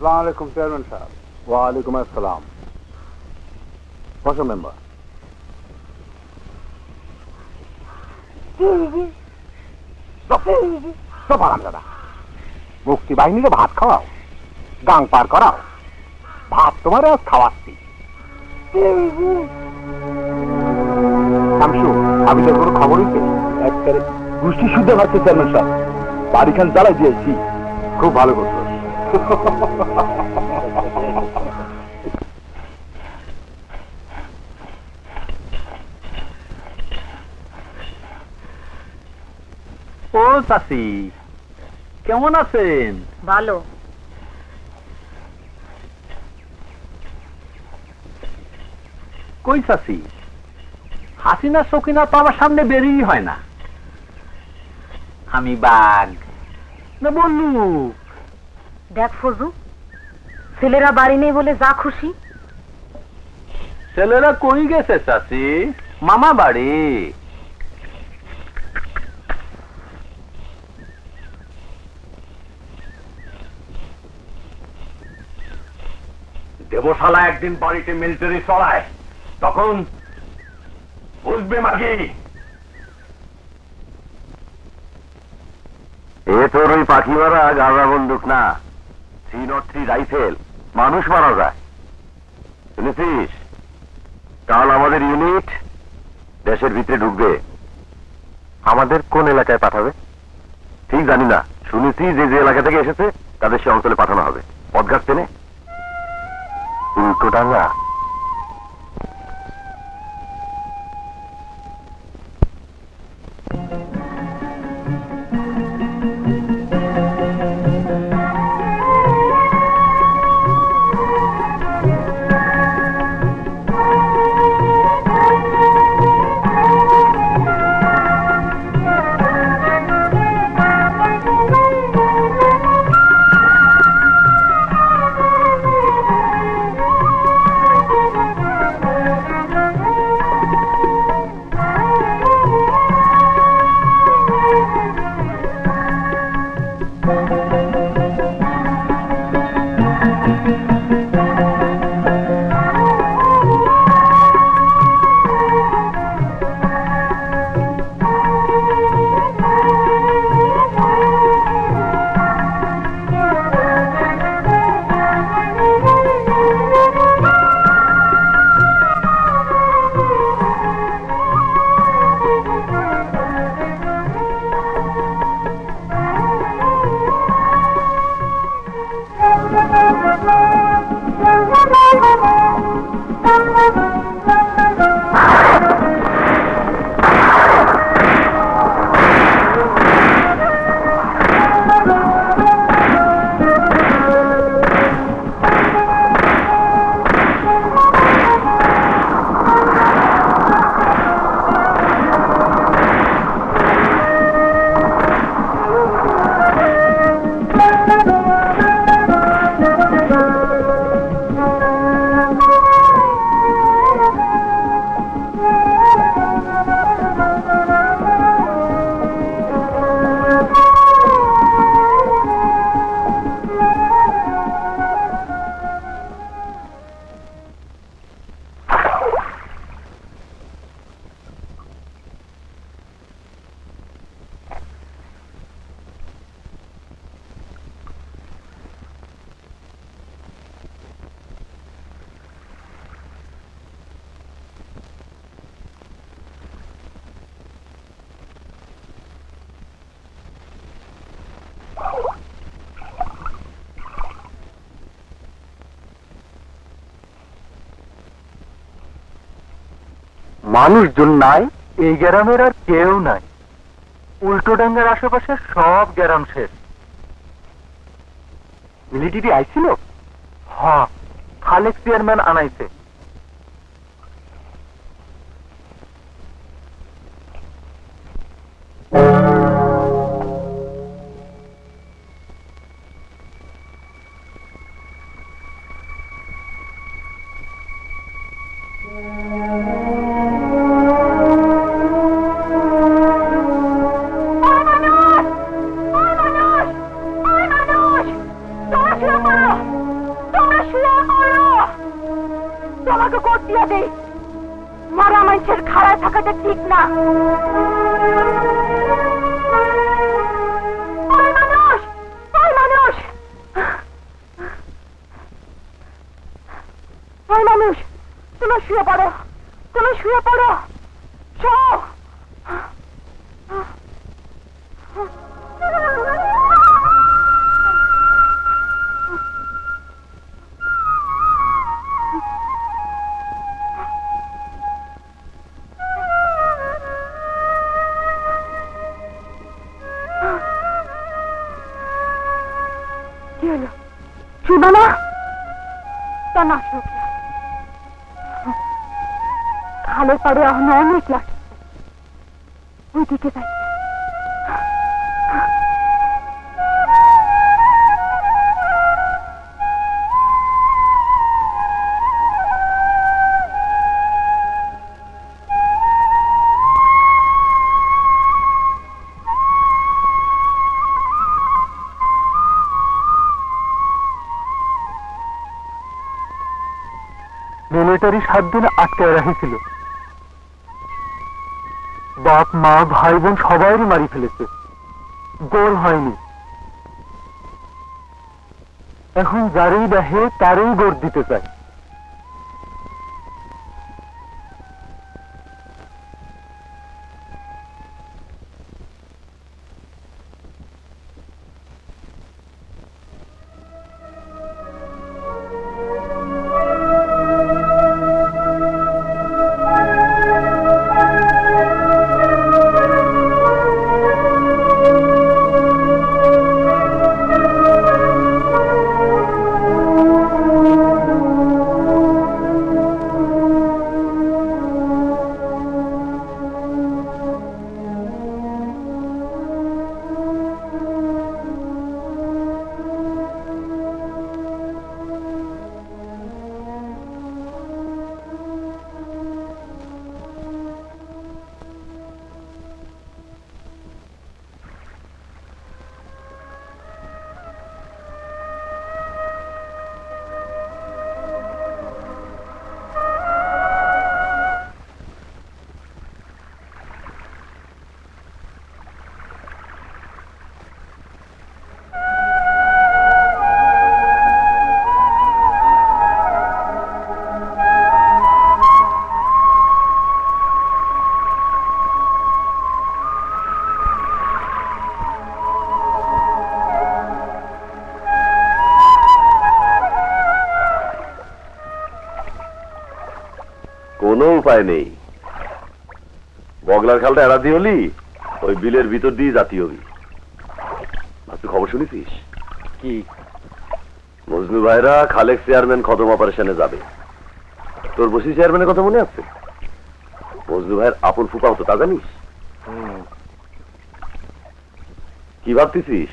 আসসালামু আলাইকুম chairman সাহেব। ওয়ালাইকুম আসসালাম। বসো member. মুক্তি বাহিনীকে ভাত খাওয়াও, গাং পার করাও, ভাত তোমার আজ খাওয়াচ্ছি। শামসু, আমি তোর কোনো খবর হইছে? একবারে গোষ্ঠী শুদ্ধ ভাবছে চেয়ারম্যান সাহেব, বাড়িখান জ্বালাই দিয়েছি। খুব ভালো করছো। ও চাচি, কেমন আছেন? ভালো। কই চাচি, হাসিনা সকিনা তো আমার সামনে বেরিয়ে হয় না। আমি বাঘ না বললু? দেখ ফজু, ছেলেরা বাড়ি নেই বলে যা খুশি। ছেলেরা কই গেছে চাচি? মামা বাড়ি। দেবশালা একদিন বাড়িতে মিলিটারি চড়ায়, তখন বুঝবে মাগি। এ তোর ওই পাখি মারা গাঁজা বন্দুক না, 303 রাইফেল, মানুষ মারা যায়। শুনেছিস? কাল আমাদের ইউনিট দেশের ভিতরে ঢুকবে। আমাদের কোন এলাকায় পাঠাবে ঠিক জানি না, শুনেছি যে যে এলাকা থেকে এসেছে তাদের সে অঞ্চলে পাঠানো হবে। পদঘাট চেনে? উল্টোডাঙ্গা। মানুষজন নাই এই গ্রামের আর কেউ নাই। উল্টোডাঙ্গার আশেপাশে সব গ্রাম শেষ। মিলিটারি আইছিল? হ্যাঁ, খালেক চেয়ারম্যান আনাইছে। মারা মানুষের খাড়ায় থাকাটা ঠিক না। মানুষ তুমি শুয়ে পড়ো, তুমি শুয়ে পড়ো। কি হলো? শুনবা না? তা না শুক খালের পাড়ে এখন অনেক লাগছে, ওইদিকে যাই। মিলিটারি 7 দিন আটকায় রাখছিল। বাপ মা ভাই বোন সবাইরই মারি ফেলেছে, গোল হয়নি। এখন যারই দেখে তারই গোর দিতে চায়। কোনো উপায় নেই, বগলার খালটা এড়া দিয়ে হলি ওই বিলের ভিতর দিয়ে জাতি হবি। তুই খবর শুনেছিস কি? মজনু ভাইরা খালেক চেয়ারম্যান খতম অপারেশনে যাবে। তোর বসি চেয়ারম্যানের কথা মনে আছে? মজনু ভাইয়ের আপন ফুপা হতো, তা জানিস? কি ভাবতেছিস?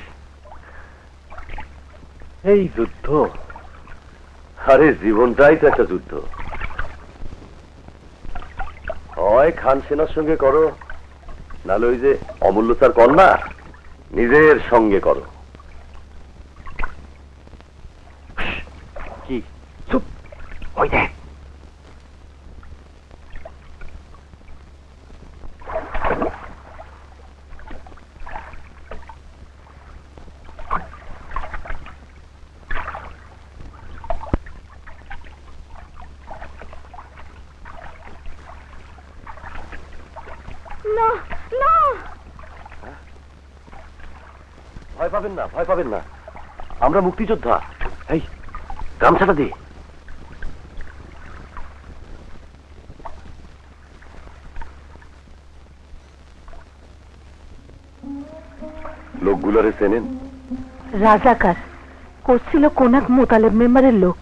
এই যুদ্ধ? আরে জীবনটাই তো একটা যুদ্ধ। হয় খান সেনার সঙ্গে করো, নাহলে ওই যে অমূল্য স্যার কন্যা নিজের সঙ্গে করো। কি? চুপ, ওই দেখ। ভয় পাবেন না, ভয় পাবেন না, আমরা মুক্তিযোদ্ধা। এই গামছাটা দে। লোকগুলোরে চেনেন? রাজাকার করছিল কোনাক মোতালেব মেম্বারের লোক।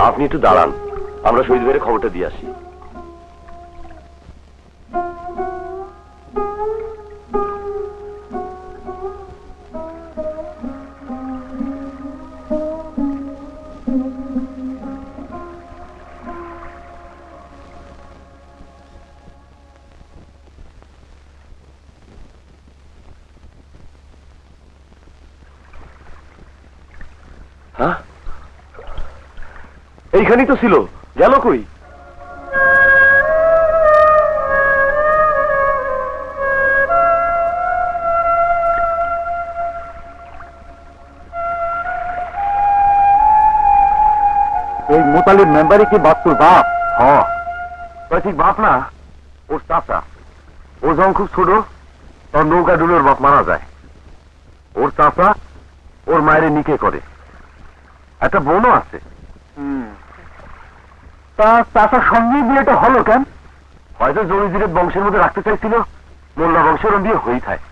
আপনি একটু দাঁড়ান, আমরা শহীদ ভাইয়ের খবরটা দিয়ে আসি। হ্যাঁ, এইখানেই তো ছিল, গেল কই? এই মোতালিব মেম্বারই কি বাস্তুর বাপ? হ্যাঁ, ঠিক বাপ না, ওর চাচা। ও যখন খুব ছোট তখন নৌকা ডুবে ওর বাপ মারা যায়। ওর চাচা ওর মায়ের নিকে করে, একটা বোনও আছে। তা চাচার সঙ্গে বিয়েটা হলো কেন? হয়তো জমিজিরের বংশের মধ্যে রাখতে চাইছিল, মোল্লা বংশের বিয়ে হয়েই থাকে।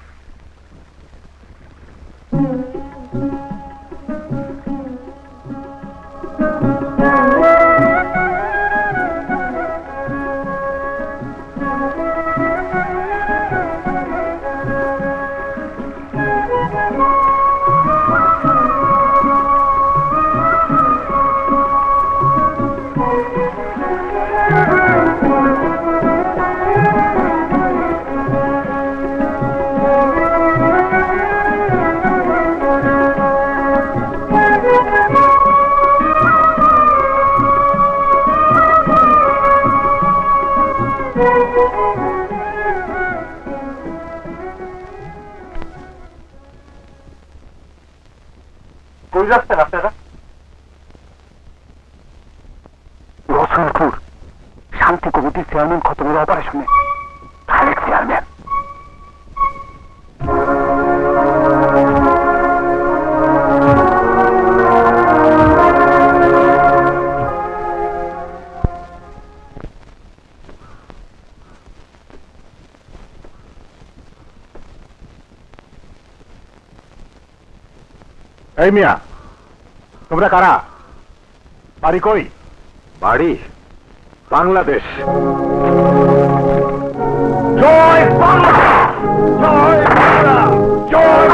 কই যাচ্ছেন আপনারা? রসুলপুর শান্তি কমিটির চেয়ারম্যান খতমের অপারেশনে। খালেক চেয়ারম্যান। এই মিয়া, তোমরা কারা? বাড়ি কই? বাড়ি বাংলাদেশ। জয় বাংলা, জয় বাংলা, জয়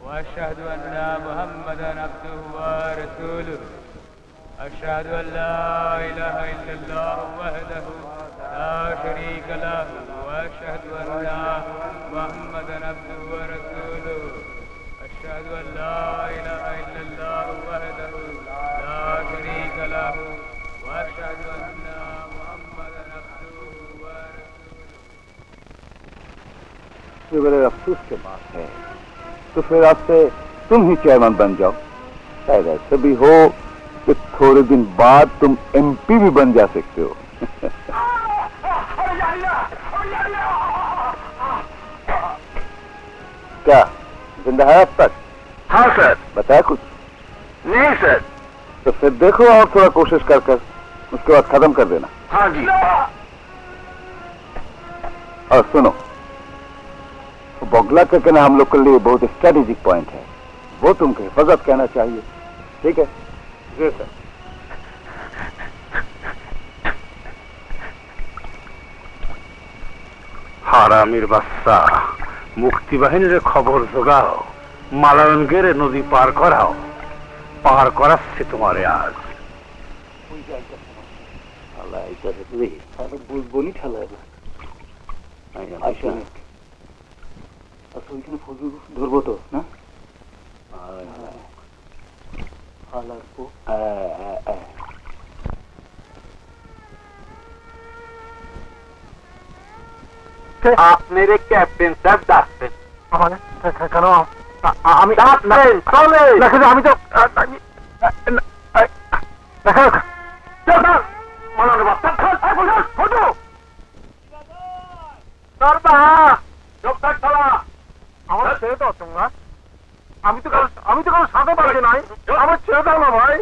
وأشهد أن محمدا عبده ورسوله أشهد أن لا إله إلا الله وحده لا شريك له وأشهد أن محمدا عبده ورسوله أشهد أن لا إله إلا الله وحده لا شريك له وأشهد أن محمدا عبده ورسوله। बड़े अफसोस की बात है, तो फिर आज से तुम ही चेयरमैन बन जाओ। शायद ऐसे भी हो कि थोड़े दिन बाद तुम एमपी भी बन जा सकते हो। क्या जिंदा है अब तक? हाँ सर। बताया कुछ? नहीं सर। तो फिर देखो और थोड़ा कोशिश कर उसके बाद खत्म कर देना। हाँ जी। और सुनो, बगला का कहना हम लोग के लिए बहुत स्ट्रेटेजिक पॉइंट है, वो तुमको हिफाजत कहना चाहिए। ठीक है? जी सर। হারামির বাচ্চা, মুক্তি বাহিনীর খবর জোগাও, মালায়ন গেরে নদী পার করাও। পার করাচ্ছে তোমারে আজ। বুঝবো নি ঠেলা আচ্ছা, ওইখানে ফজল ধরবো তো না? আপনার ক্যাপ্টেন স্যার ডাকতেন। কেন? আমি আমি তো আমার ছেড়ে দাও তোমরা, আমি তো কারো সাথে পারছি নাই, আমার ছেড়ে দাও না ভাই।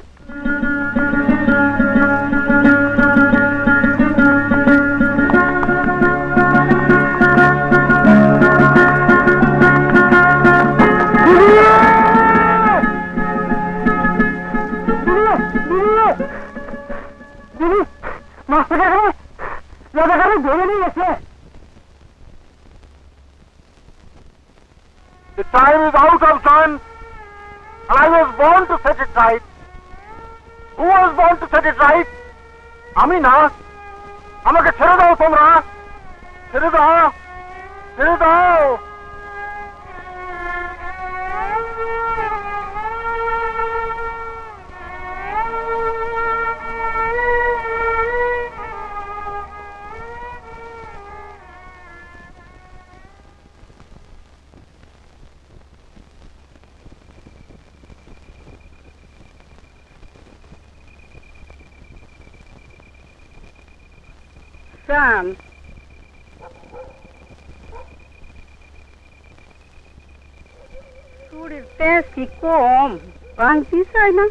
The time is out of son, and I was born to set it right. Who was born to set it right? আমি না। আমাকে ছেড়ে দাও তোমরা, ছেড়ে দাও, ছেড়ে দাও। Sam. শরীর তেজ কি কম, ভাঙতি চাই না।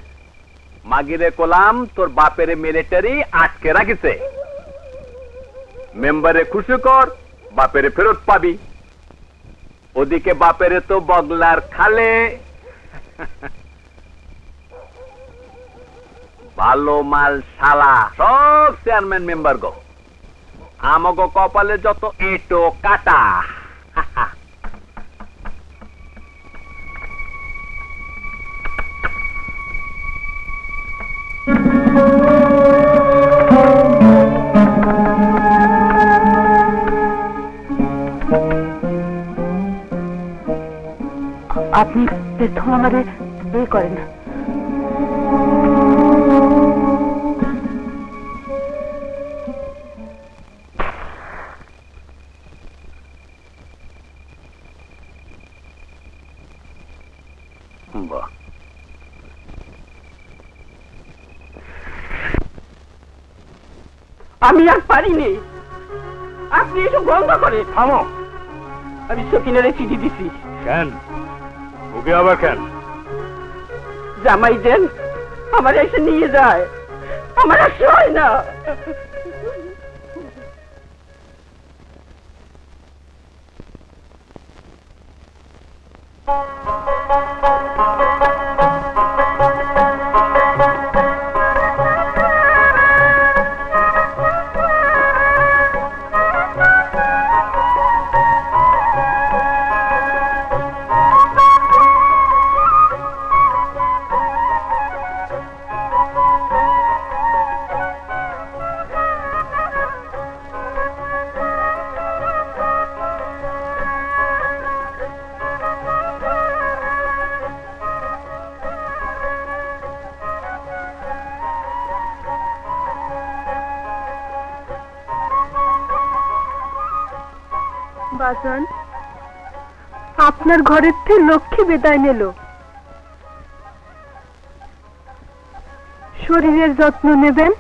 মাগিরে কোলাম তোর বাপের মিলিটারি আটকে রাখিছে, মেম্বারে খুশি কর, বাপেরে ফেরত পাবি। ওদিকে বাপেরে তো বগলার খালে ভালো মাল শালা সব চেয়ারম্যান মেম্বার গো, আমাগো কপালে যত এটো কাটা। আপনি প্রথম আমাদের বিয়ে করেন না। আমি আর পারিনি, আপনি এসব বন্ধ করে। থামো। আমি সকিনারে চিঠি দিছি। কেন? ওকে আবার কেন? জামাই দেন আমার এসে নিয়ে যায়, আমার আর সয় না। বাজান, আপনার ঘরের থেকে লক্ষ্মী বিদায় নিল। শরীরের যত্ন নেবেন।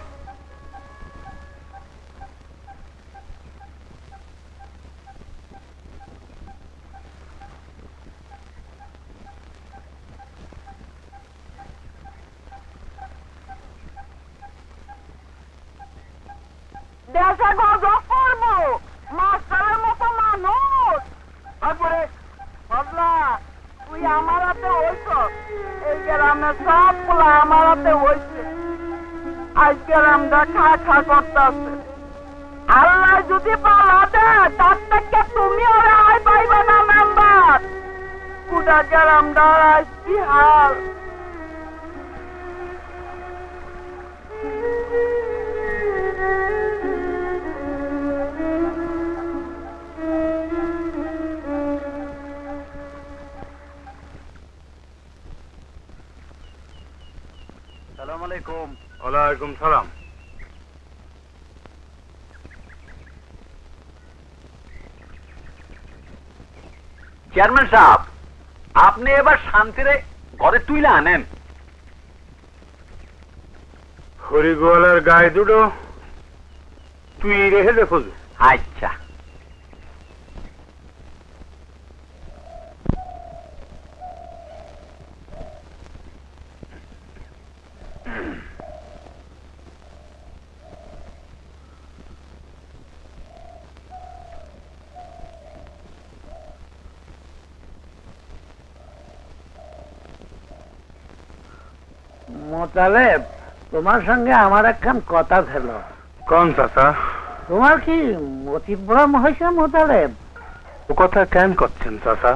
দেশে গজব করবো, মাস্টারের মতো মানুষ। তারপরে গ্রামের সব পোলা আমার হাতে হয়েছে। আজ গ্রামটা খা খা করতেছে। আল্লাহ যদি পালা দেয় তার থেকে তুমি ওরা আয় পাইবে না মেম্বার। পুরা গ্রামটা আজ কি হাল। আসসালামু আলাইকুম। ওয়ালাইকুম সালাম। চেয়ারম্যান সাহেব, আপনি এবার শান্তিরে ঘরে তুইলা আনেন। হরিগোয়ালার গায়ে দুটো তুই রেখে দেখো। আচ্ছা। মোতালেব, তোমার সঙ্গে আমার একখান কথা ছিল। কোন চাচা? তোমার কি মতিভ্রম হয়েছে মোতালেব? ও কথা কেন করছেন চাচা?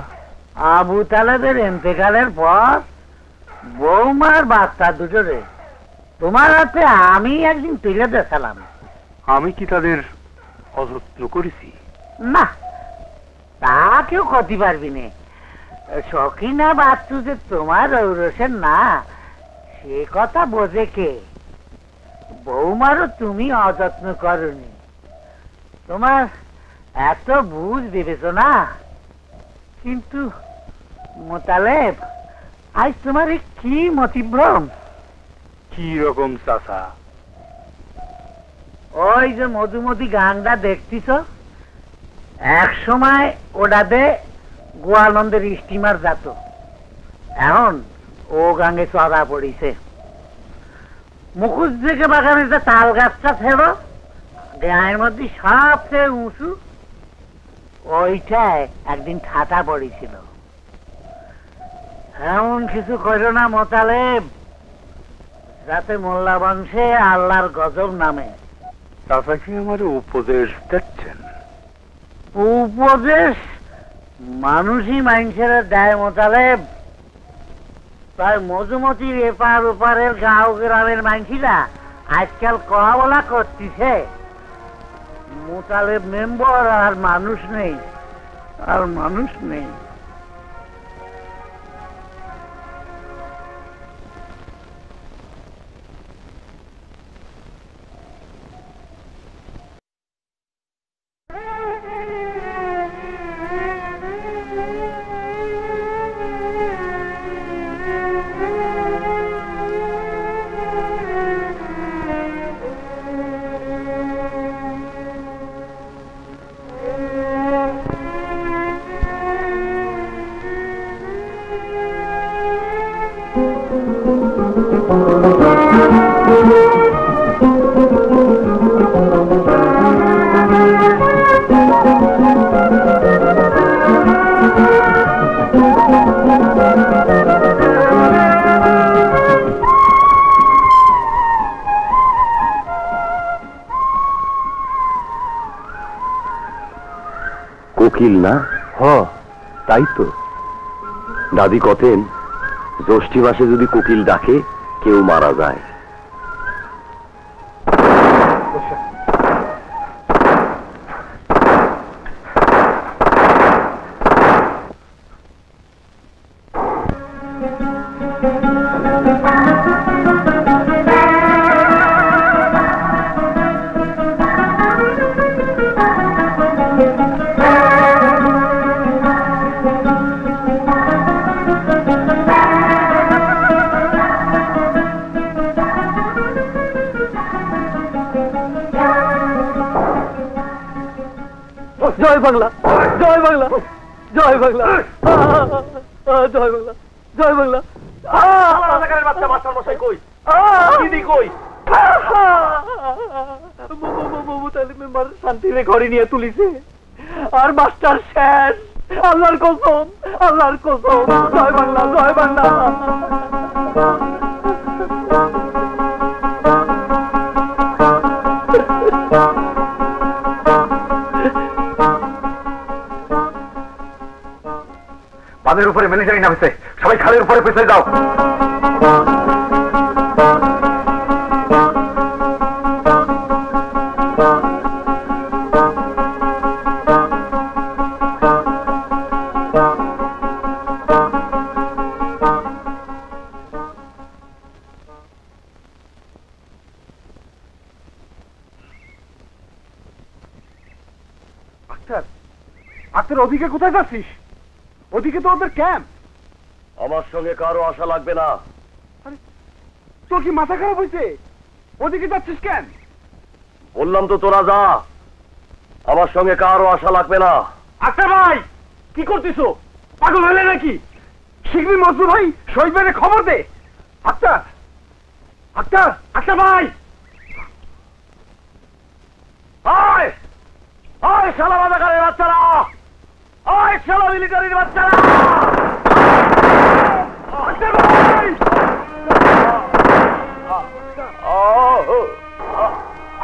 আবু তালেবের ইন্তেকালের পর বৌমার বাচ্চা দুটোরে তোমার হাতে আমি একদিন তুলে দেখালাম। আমি কি তাদের অযত্ন করেছি? না, তা কেউ ক্ষতি পারবি না। সখিনা বাচ্চু যে তোমার ঔরসের না, সে কথা বোঝে কে? বৌমারও তুমি অযত্ন করনি। তোমার এত বুঝ বিবেচনা। কিন্তু মোতালেব, আজ তোমার কি মতিভ্রম? কি রকম চাচা? ওই যে মধুমতি গানটা দেখতিস, এক সময় ওটাতে গোয়ালন্দের স্টিমার যেত, এখন ও গাঙ্গে চড়া পড়িছে। মুখুজ থেকে বাগানে যে তাল গাছটা ছিল গায়ের মধ্যে সবচেয়ে উঁচু, ওইটায় একদিন ঠাটা পড়েছিল। এমন কিছু করো না মোতালেব, যাতে মোল্লা বংশে আল্লাহর গজব নামে। চাচা কি আমার উপদেশ দিচ্ছেন? উপদেশ মানুষই মানুষের দেয় মোতালেব। তাই মধুমতির এপার ওপারের গাঁও গ্রামের মানুষরা আজকাল কথা বলা করতেছে, মোতালেব মেম্বার আর মানুষ নেই, আর মানুষ নেই। কোকিল না? হ, তাই তো। দাদি কতেন জ্যৈষ্ঠী মাসে যদি কোকিল ডাকে কেউ মারা যায়। জয় বাংলা, জয় বাংলা, জয় বাংলা, জয় বাংলা, জয় বাংলা। বাচ্চা মাস্টার মশাই কই? দিদি কই? শান্তিরে ঘরে নিয়ে তুলিছে, আর মাস্টার শেষ। আল্লাহর কসম, আল্লাহর কসম, জয় বাংলা, জয় বাংলা। বাঁধের উপরে মিলিটারি নামেছে, সবাই খালের উপরে পেছনে যাও। আক্তার, ওদিকে কোথায় যাচ্ছিস? ওদিকে তো ওদের ক্যাম্প। আমার সঙ্গে কারো আশা লাগবে না। তোর কি মাথা খারাপ হয়েছে? ওদিকে যাচ্ছিস কেন? বললাম তো তোরা যা, আমার সঙ্গে কারো আশা লাগবে না। আক্তার ভাই, কি করতেছ? পাগল হলে নাকি? শিগগিরই মজনু ভাই শহীদ ভাইয়ের খবর দে। আক্তার, আক্তার, আক্তার ভাই, আয় আয় শালা রাজাকারের বাচ্চারা, আয় শালা মিলিটারির বাচ্চারা। আক্তার ভাই,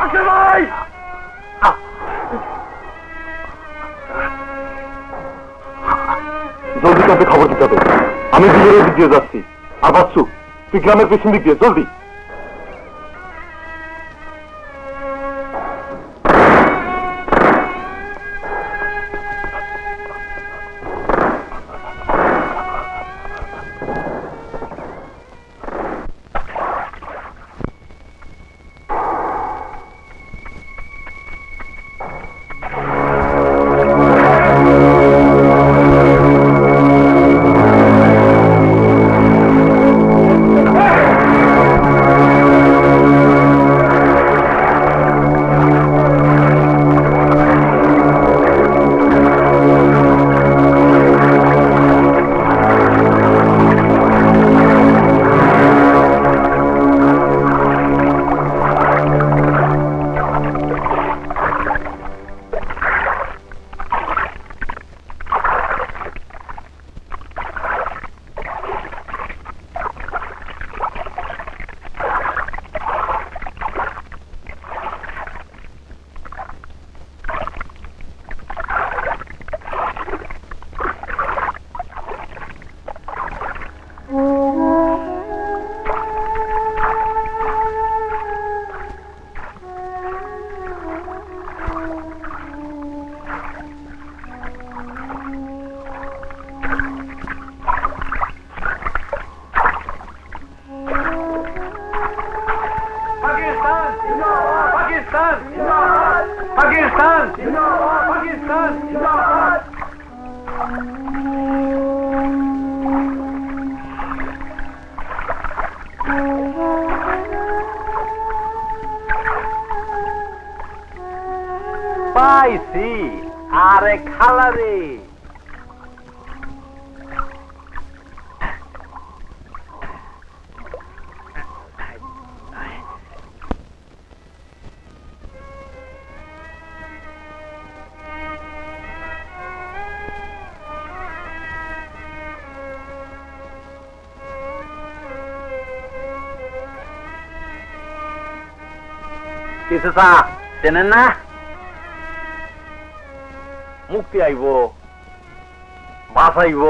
আক্তার ভাই, জলদি কাছে খবর দিতে হবে। আমি বিলের দিক দিয়ে যাচ্ছি। আর বাচ্চু, তুই গ্রামের পেছন দিক দিয়ে জলদি। পাইছি, আরে খালা রে। কিছু চা চেনেন না? মুক্তি আইব, মাছ আইব।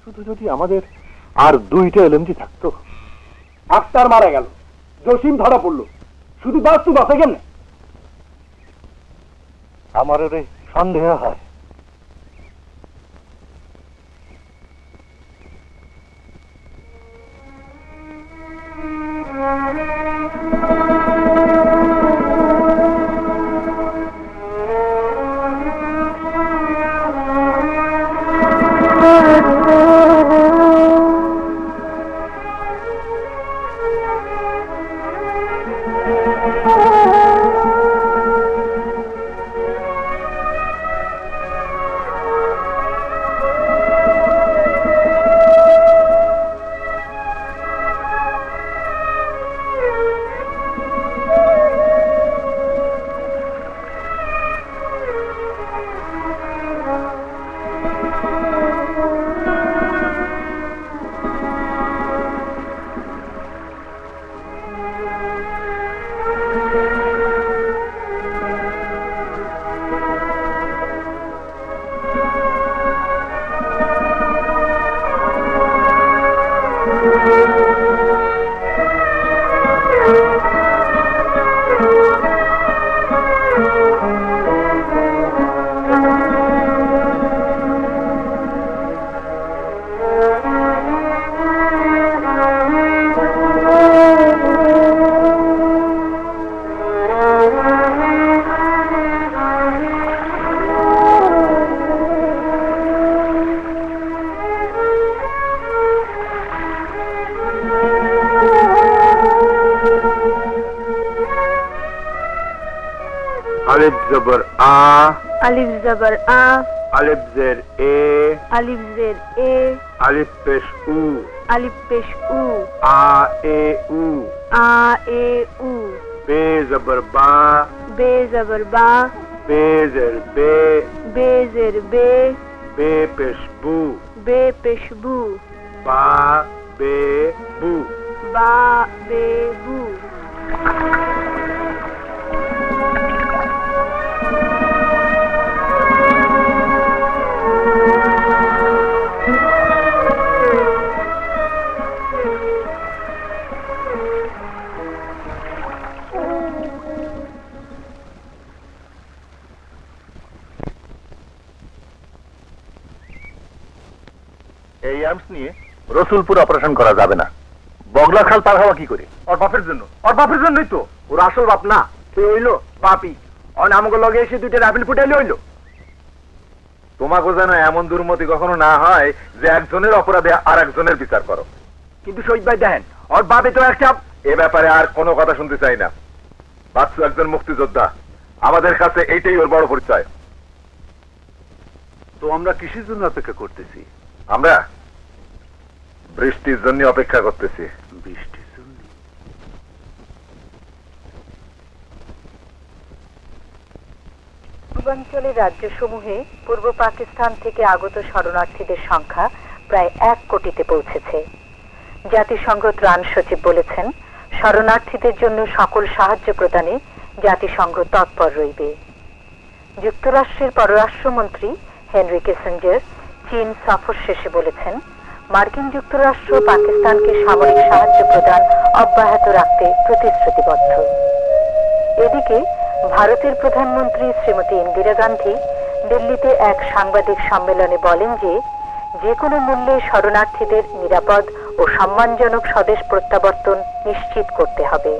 শুধু যদি আমাদের আর দুইটা এলএমজি থাকতো। আক্তার মারা গেল, জসিম ধরা পড়লো, শুধু বাস্তু বাঁচে কেমনে? আমার ওরে সন্দেহ হয়। জবর আ, আলিফ জবর আ, আলিফ জের এ, আলিফ জের এ, আলিফ পেশ উ, আলিফ পেশ উ, আ এ উ, আ এ উ, বে জবর বা, বে জবর বা, বে জের বে, বে জের বে, বে পেশ বু, বে পেশ বু, বা বে বু, বা বে বু। এই আর্মস নিয়ে রসুলপুর অপারেশন করা যাবে না। বগলা খাল পার হওয়া কি করে? ওর বাপের জন্য, ওর বাপের জন্যই তো। ওর আসল বাপ না, তুই হইলো বাপি। অন আমাকে লগে এসে দুইটা রাফেল ফুটাইলে হইলো। তোমাকে যেন এমন দুর্মতি কখনো না হয় যে একজনের অপরাধে আর একজনের বিচার করো। কিন্তু শহীদ ভাই দেখেন, ওর বাপে তো একটা। এ ব্যাপারে আর কোনো কথা শুনতে চাই না। বাচ্চু একজন মুক্তিযোদ্ধা, আমাদের কাছে এইটাই ওর বড় পরিচয়। তো আমরা কিসের জন্য অপেক্ষা করতেছি? আমরা বৃষ্টির জন্য অপেক্ষা করতেছি। বৃষ্টির জন্য? পূর্বাঞ্চলের রাজ্যসমূহে পূর্ব পাকিস্তান থেকে আগত শরণার্থীদের সংখ্যা প্রায় 1 কোটিতে পৌঁছেছে। জাতিসংঘ ত্রাণ সচিব বলেছেন, শরণার্থীদের জন্য সকল সাহায্য প্রদানে জাতিসংঘ তৎপর রইবে। যুক্তরাষ্ট্রের পররাষ্ট্রমন্ত্রী হেনরি কিসিঞ্জার চীন সফর শেষে বলেছেন, মার্কিন যুক্তরাষ্ট্র পাকিস্তানকে সামরিক সাহায্য প্রদান অব্যাহত রাখতে প্রতিশ্রুতিবদ্ধ। এদিকে ভারতের প্রধানমন্ত্রী শ্রীমতী ইন্দিরা গান্ধী দিল্লিতে এক সাংবাদিক সম্মেলনে বলেন যে কোনো মূল্যে শরণার্থীদের নিরাপদ ও সম্মানজনক স্বদেশ প্রত্যাবর্তন নিশ্চিত করতে হবে।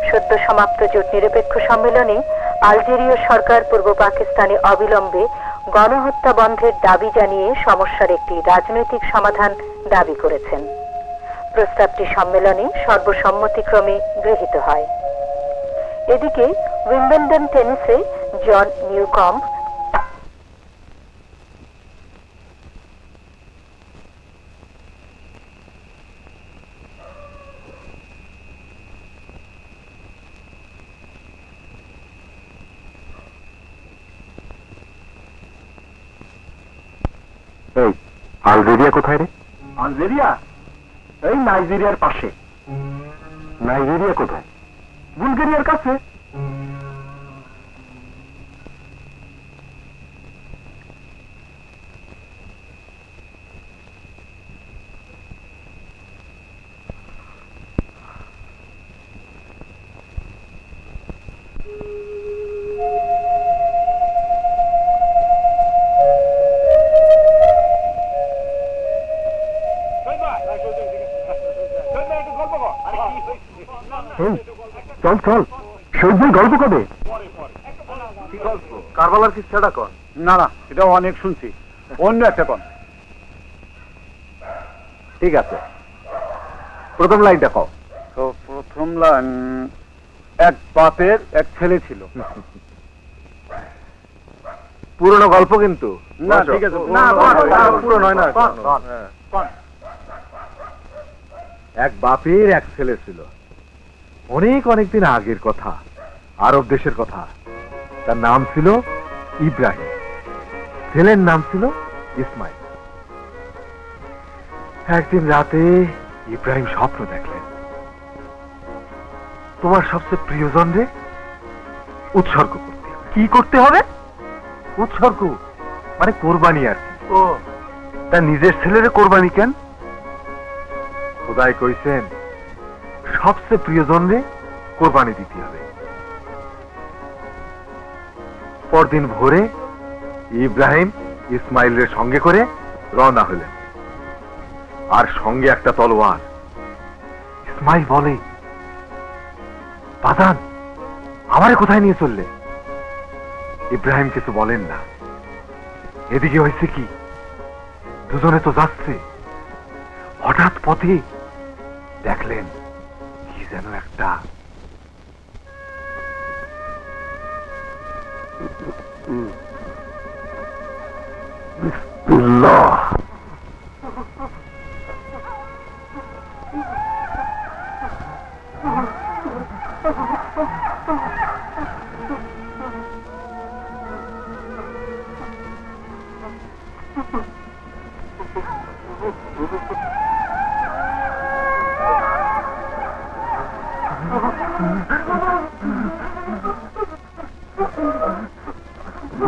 সদ্য সমাপ্ত জোট নিরপেক্ষ সম্মেলনে আলজেরীয় সরকার পূর্ব পাকিস্তানে অবিলম্বে গণহত্যা বন্ধের দাবি জানিয়ে সমস্যার একটি রাজনৈতিক সমাধান দাবি করেছেন। প্রস্তাবটি সম্মেলনে সর্বসম্মতিক্রমে গৃহীত হয়। এদিকে উইম্বলডন টেনিসে জন নিউকম্ব আলজেরিয়া কোথায় রে? আলজেরিয়া এই নাইজেরিয়ার পাশে। নাইজেরিয়া কোথায়? বুলগেরিয়ার কাছে। চল চল, শহীদ গল্প কবে? কারবালার কিচ্ছাটা কর। না না, এটা অনেক শুনছি, অন্য একটা কন। ঠিক আছে, প্রথম লাইনটা কও। তো প্রথম লাইন, এক বাপের এক ছেলে ছিল। পুরনো গল্প কিন্তু। না ঠিক আছে, পুরনো হয় না। এক বাপের এক ছেলে ছিল, অনেক অনেকদিন আগের কথা, আরব দেশের কথা। তার নাম ছিল ইব্রাহিম, ছেলের নাম ছিল ইসমাইল। একদিন রাতে ইব্রাহিম স্বপ্ন দেখলেন, তোমার সবচেয়ে প্রিয়জন রে উৎসর্গ করতে হবে। কি করতে হবে? উৎসর্গ মানে কোরবানি আর কি। ও, তার নিজের ছেলেরে কোরবানি কেন? খোদাই কইছেন সবচেয়ে প্রিয়জন রে কোরবানি দিতে হবে। পরদিন ভোরে ইব্রাহিম ইসমাইলের সঙ্গে করে রওনা হলেন, আর সঙ্গে একটা তলোয়ার। ইসমাইল বলে, বাজান আমারে কোথায় নিয়ে চললে? ইব্রাহিম কিছু বলেন না। এদিকে হয়েছে কি, দুজনে তো যাচ্ছে, হঠাৎ পথে দেখলেন কি যেন একটা বিসমিল্লাহ।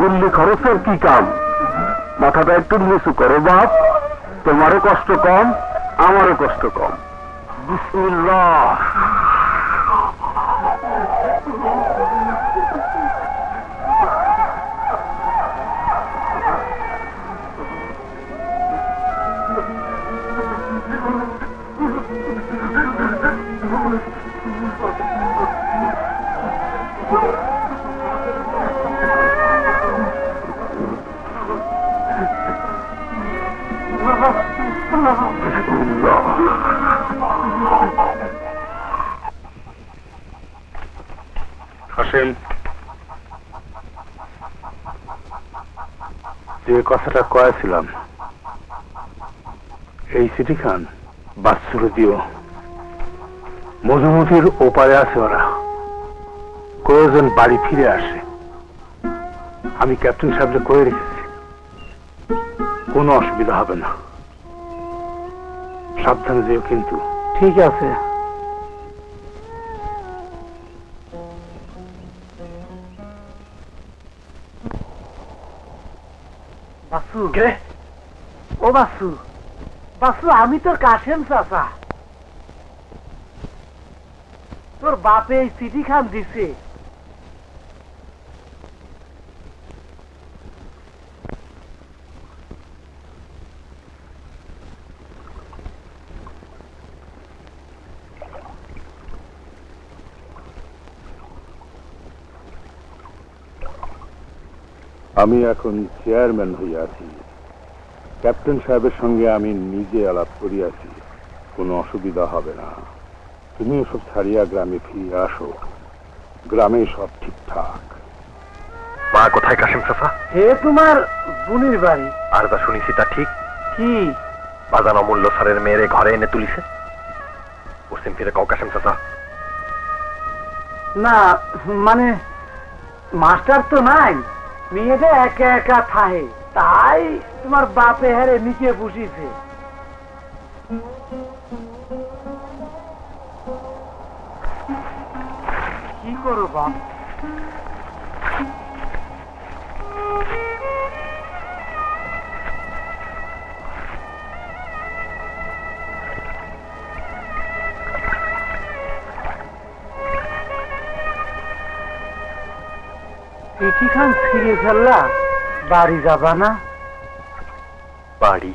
গুল্লি খরচের কি কাম? মাথাটা একটু নিচু করো বাপ, তোমারও কষ্ট কম আমারও কষ্ট কম। বিসমিল্লাহ। হাসেম, যে কথাটা কয়েছিলাম এই চিঠি খান বাচ্চুরে দিও। মধুমতির ওপারে আছে ওরা, কয়েকজন বাড়ি ফিরে আসে। আমি ক্যাপ্টেন সাহেবকে কয়ে রেখেছি, কোনো অসুবিধা হবে না। সাবধানে যেও কিন্তু। ঠিক আছে। বাসু, ও বাসু, বাসু আমি তোর কাশেম চাচা। তোর বাপে এই চিঠি খান দিছে। আমি এখন চেয়ারম্যান হইয়াছি, ক্যাপ্টেন সাহেবের সঙ্গে আমি নিজে আলাপ করিয়াছি, কোনো অসুবিধা হবে না। তুমি ওসব ছাড়িয়া গ্রামে ফিরে আসো, গ্রামে সব ঠিকঠাক। মা কোথায় কাশেম চাচা? হে তোমার বোনের বাড়ি। আর যা শুনেছি তা ঠিক? কি? বাজান অমূল্য স্যারের মেয়েরে ঘরে এনে তুলিছে। পশ্চিম ফিরে কও কাশেম চাচা। না মানে মাস্টার তো নাই, মেয়েটা একা একা থাহে, তাই তোমার বাপে হারে নিচে বসিছে। কি করো বাপ? চিঠিখান ফিরে ফেললা, বাড়ি যাবা না? বাড়ি?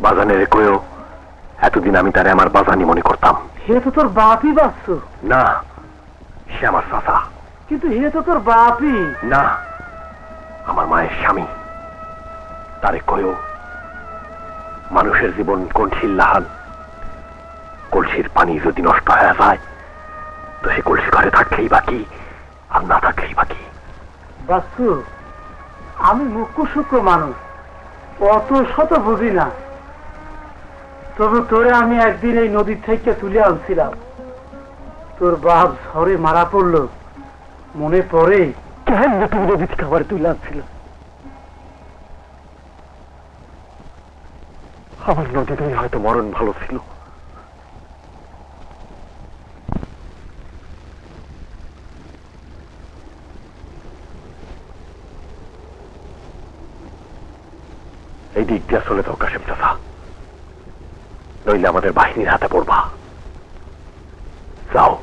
বাজানের কয়েও এতদিন আমি তারে আমার বাজানি মনে করতাম। হে তো তোর বাপই বাচ্চু। না, সে আমার চাচা। কিন্তু হে তো তোর বাপই। না, আমার মায়ের স্বামী। তারে কয়েও মানুষের জীবন কলসির লাহান, কলসির পানি যদি নষ্ট হয়ে যায় তো সে কলসি ঘরে থাকলেই বাকি, আর না থাকলেই বাকি। বাচ্চু, আমি মুখ্য সূক্ষ্ম মানুষ, অত শত বুঝি না। তবে তোরে আমি একদিন এই নদীর থেকে তুলে আনছিলাম। তোর বাপ ঝড়ে মারা পড়লো, মনে পড়ে? কেন তুমি নদী থেকে আবার তুলে আনছিল? আমার নদীতে হয়তো মরণ ভালো ছিল। এই দিক দিয়ে চলে যাও কাশেম চাচা, নইলে আমাদের বাহিনীর হাতে পড়বা। যাও।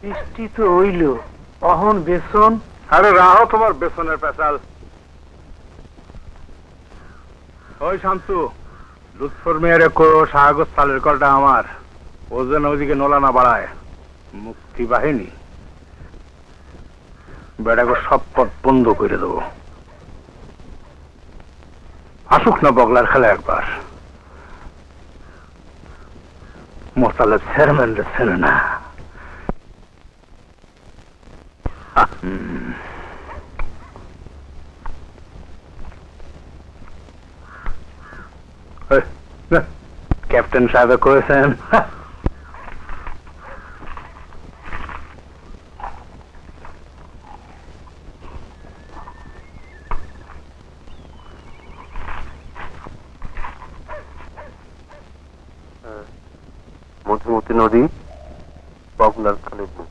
বৃষ্টি তো হইল, অহন বেসন। আরে রাহো তোমার বেসনের পেশাল। ওই শান্তু, লুৎফর মেয়ের সাহাগত সালের কলটা আমার, ও যেন ওইদিকে নোলা না বাড়ায়। মুক্তি বাহিনী বেড়াকে সব পথ বন্ধ করে দেবো। আসুক না বগলার খেলা একবার। মোতালেব চেয়ারম্যান ছেলে না। ক্যাপ্টেন সাহেব করেছেন মধুমতি নদী, বগলার খালের মুখ।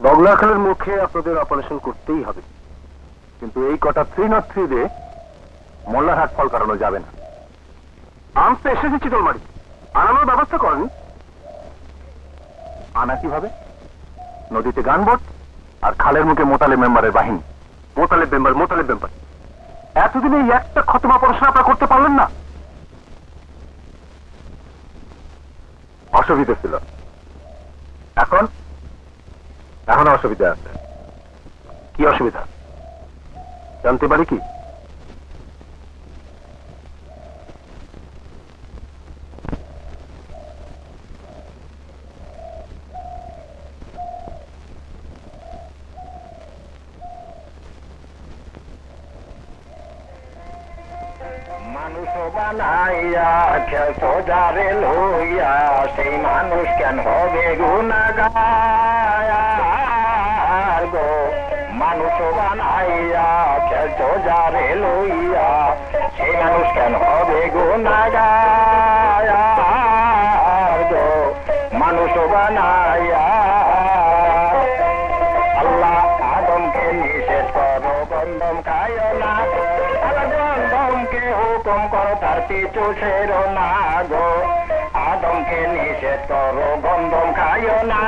বগলার খালের মুখে আপনাদের অপারেশন করতেই হবে, কিন্তু এই কটা 303 দিয়ে মোল্লারহাট ফল কাটানো যাবে না। আমি তো এসেছি চিতলমারি, আনানোর ব্যবস্থা করেন। আনা কিভাবে? নদীতে গানবোট আর খালের মুখে মোতালেব মেম্বারের বাহিনী। মোতালেব মেম্বার এতদিনে এই একটা খতম অপারেশন আপনারা করতে পারলেন না। অসুবিধা ছিল, এখন অসুবিধা আছে। কি অসুবিধা জানতে পারি কি? মানুষ বানাইয়া খেলতো যারে লইয়া, সেই মানুষ কেন হবে গুনাহগার গো। মানুষ বানাইয়া খেলতো যারে লইয়া, সেই মানুষ কেন হবে গুনাহগার গো। মানুষ বানাইয়া আল্লাহ আদমকে নিষেধ করো গন্ধম খায় না, গন্ধমকে হুকুম করো তার পিছু ছেড়ো না গো। আদমকে নিষেধ করো গন্ধম খায় না,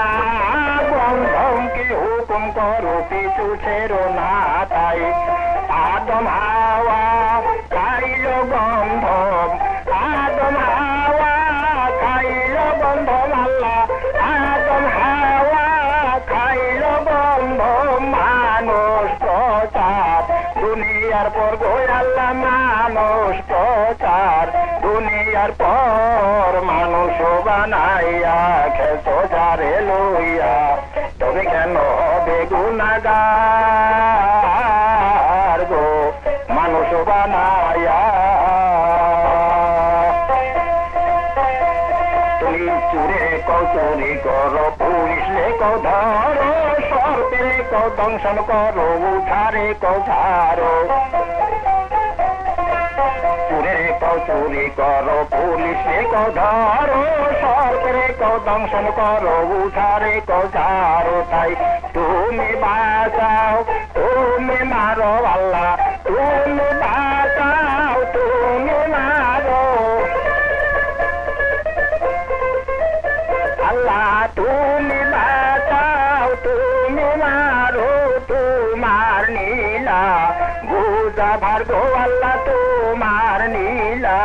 গন্ধমকে হুকুম করো পিছু ছেড়ো না। তাই আদম হাওয়া খাইল গন্ধম, আদম হাওয়া খাইল গন্ধম। আল্লাহ আদম হাওয়া খাইল গন্ধম। মানুষ প্রচার দুনিয়ার পর গো আল্লাহ, মানুষ প্রচার দুনিয়ার পর। মানুষ বানাইয়া খেলতো যারে লইয়া, তবে কেন হবে গুনাহগার গো। মানুষ বানাইয়া তুমি চুরে চুরি করো, পুলিশ লেখো ধরো, সর্পে লেখো দংশন করো, উঠারে ঝাড়ো। চুরি করো, পুলিশ লেখো ধরো, সর্পে দংশন করো, উঠারে ঝাড়ো। তাই তুমি বাঁচাও, তুমি মারো আল্লাহ, তুমি বাঁচাও, তুমি মারো আল্লাহ, তুমি বাঁচাও, তুমি মারো। তোমার নীলা বুঝা ভার গো আল্লাহ, তোমার নীলা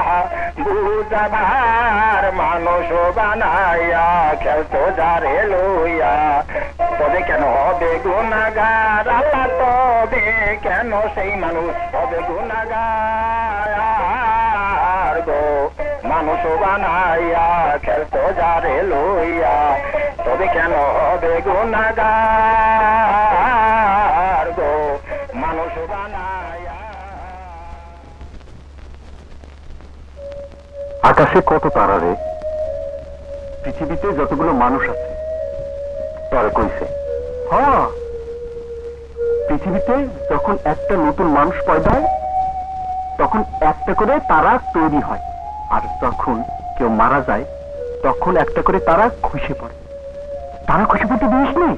বুঝা ভার। মানুষ বানাইয়া খেলতো যারে লইয়া, তবে কেন হবে গুনাহগার আল্লাহ, তবে কেন সেই মানুষ হবে গুনাহগার গো। মানুষ বানাইয়া খেলতো যারে লইয়া, তবে কেন হবে গুনাহগার গো। মানুষ বানাইয়া। আকাশে কত তারা রে, পৃথিবীতে যতগুলো মানুষ আছে তারা কইছে। হ্যাঁ, পৃথিবীতে যখন একটা নতুন মানুষ পয়দা হয় তখন একটা করে তারা তৈরি হয়, আর যখন কেউ মারা যায় তখন একটা করে তারা খসে পড়ে। তারা খসে পড়তে দিস নেই,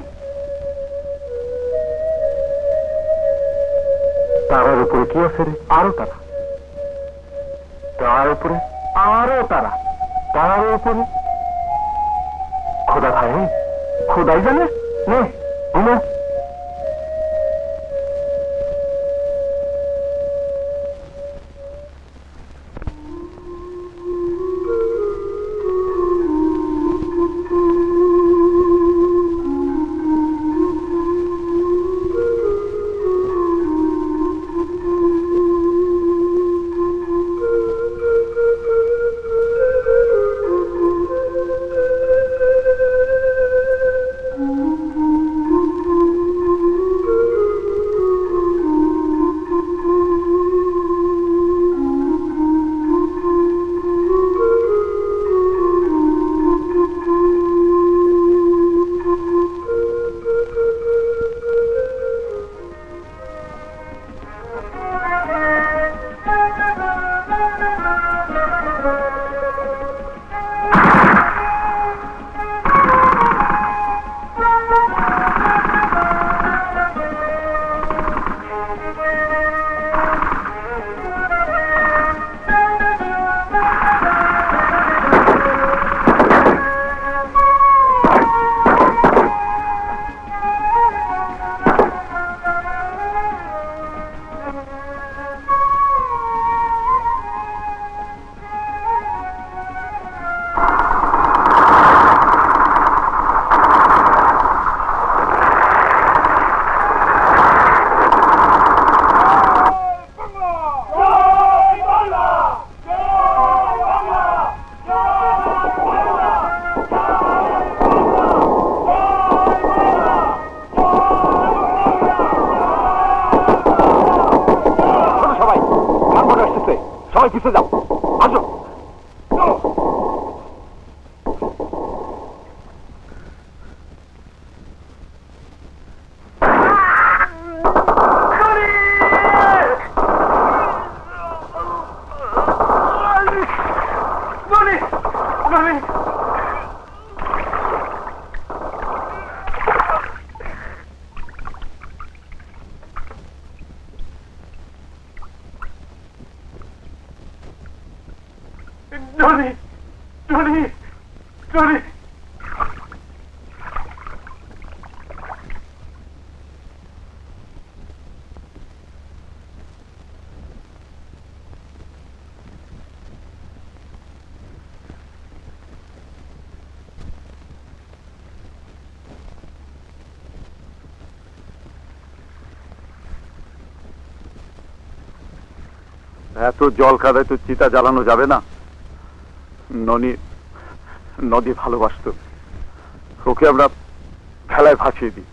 তারার উপরে কি আছে রে? আরো তারা, তার উপরে আরো তারা, তার উপরে খোদা খায়, খোদাই জানে। নে ঘুমো। সবাই পিছে যাও, আসো। এত জল খাদায় তো চিতা জ্বালানো যাবে না। নদী ভালোবাসত, ওকে আমরা ভেলায় ভাসিয়ে দিই।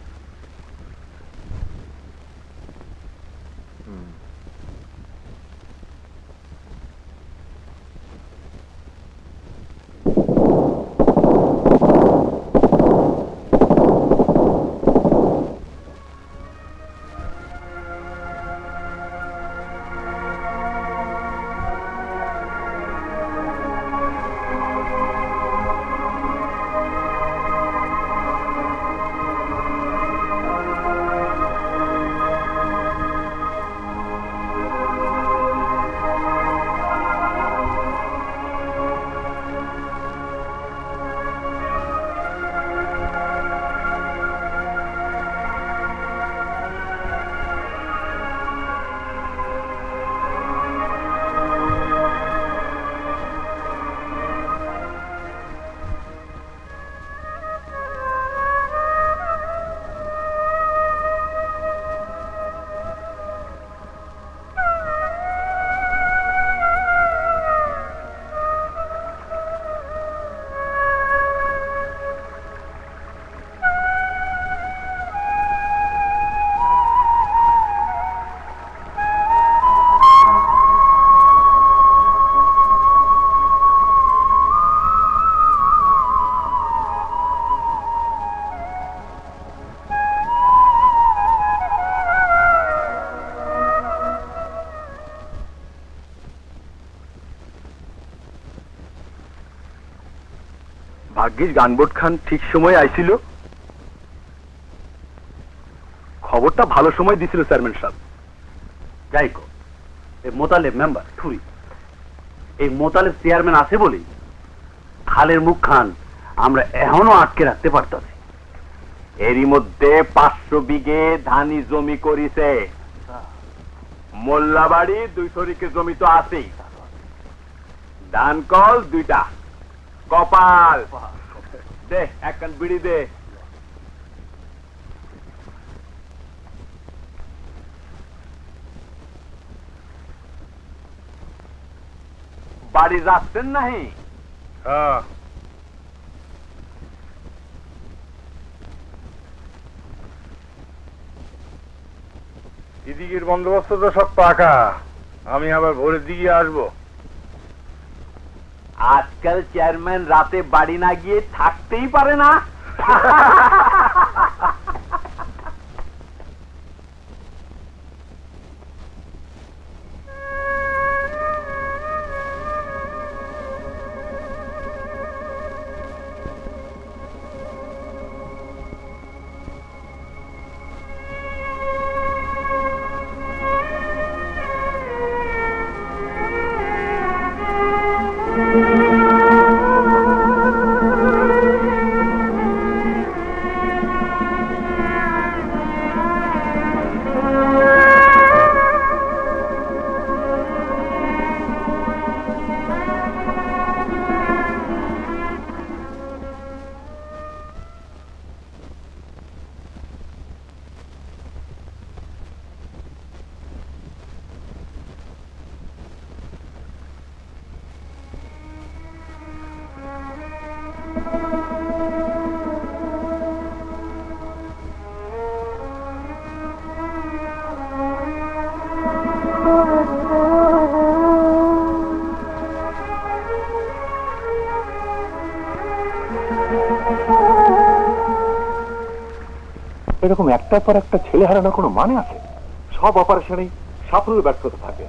ভাগ্যিস গানবোট খান ঠিক সময় আইছিল, খবরটা ভালো সময় দিছিল চেয়ারম্যান সাহেব। যাই কো, এই মোতালেব মেম্বার থুরি, এই মোতালেব চেয়ারম্যান আছে বলেই খালের মুখ খান আমরা এখনো আটকে রাখতে পারতাছি। এরই মধ্যে 500 বিঘে ধানি জমি করিছে। মোল্লাবাড়ি 200 রিকে জমি তো আছেই, ধান কল 2টা, কপাল দে, একখান বিড়ি দে। বাড়ি যাচ্ছেন নাহি? হ্যাঁ, এদিকের বন্দোবস্ত তো সব পাকা, আমি আবার ভোরের দিকে আসবো। আজকাল চেয়ারম্যান রাতে বাড়ি না গিয়ে থাকতেই পারে না। এরকম একটার পর একটা ছেলে হারানোর কোনো মানে আছে? সব অপারেশনেই সাফল্য ব্যর্থতা থাকে।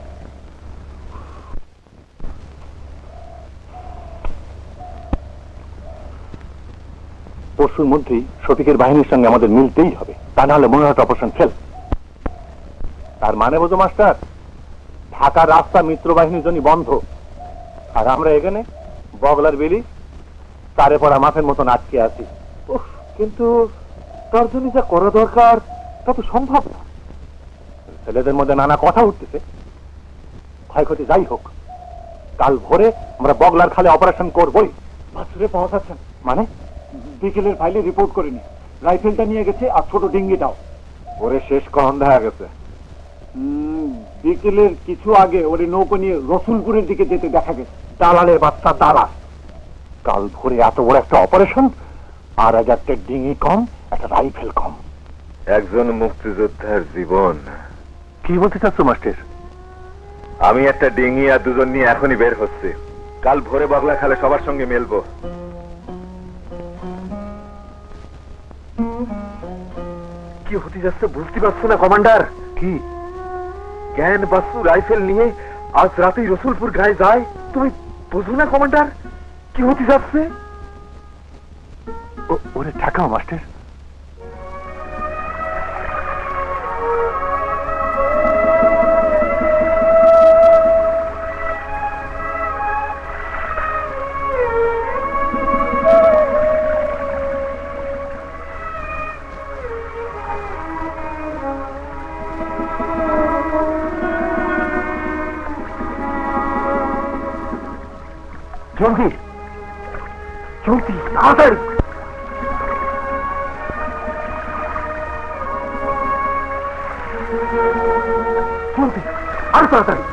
পরশুর মধ্যেই শফিকের বাহিনীর সঙ্গে আমাদের মিলতেই হবে, তা না হলে মনোহট অপারেশন ফেল। তার মানে বোঝো মাস্টার, ঢাকার রাস্তা মিত্র বাহিনীর জন্য বন্ধ, আর আমরা এখানে বগলার বেলি তারে পড়া মাছের মতন আটকে আছি। কিন্তু তার জন্য যা করা দরকার তা তো সম্ভব না। ছেলেদের মধ্যে নানা কথা উঠতেছে। ক্ষয়ক্ষতি যাই হোক, কাল ভোরে আমরা বগলার খালে অপারেশন করবই। বাছুরে পাওয়া যাচ্ছে না মানে বিকেলের ফাইলে রিপোর্ট করিনি, রাইফেলটা নিয়ে গেছে আর ছোট ডিঙ্গিটাও। ওরে শেষ কখন দেখা গেছে? বিকেলের কিছু আগে ওরে নৌকো নিয়ে রসুলপুরের দিকে যেতে দেখা গেছে। দালালের বাচ্চা দালাল। কাল ভোরে এত বড় একটা অপারেশন, আর আজ একটা ডিঙি কম, একটা রাইফেল কম। একজন মুক্তিযোদ্ধার জীবন। কি বলতে চাচ্ছ মাস্টার? আমি একটা ডিঙি আর দুজন নিয়ে এখনই বের হচ্ছে। কাল ভোরে বগলা খালে সবার সঙ্গে মেলবো। কি হতে যাচ্ছে বুঝতে পারছো না কমান্ডার? কি জ্ঞান বাসু রাইফেল নিয়ে আজ রাতেই রসুলপুর গায়ে যায়? তুমি বুঝো না কমান্ডার কি হতে যাচ্ছে? ওরে ঠেকাও মাস্টার। জলদি জলদি তাড়াতাড়ি। জলদি আর তাড়াতাড়ি।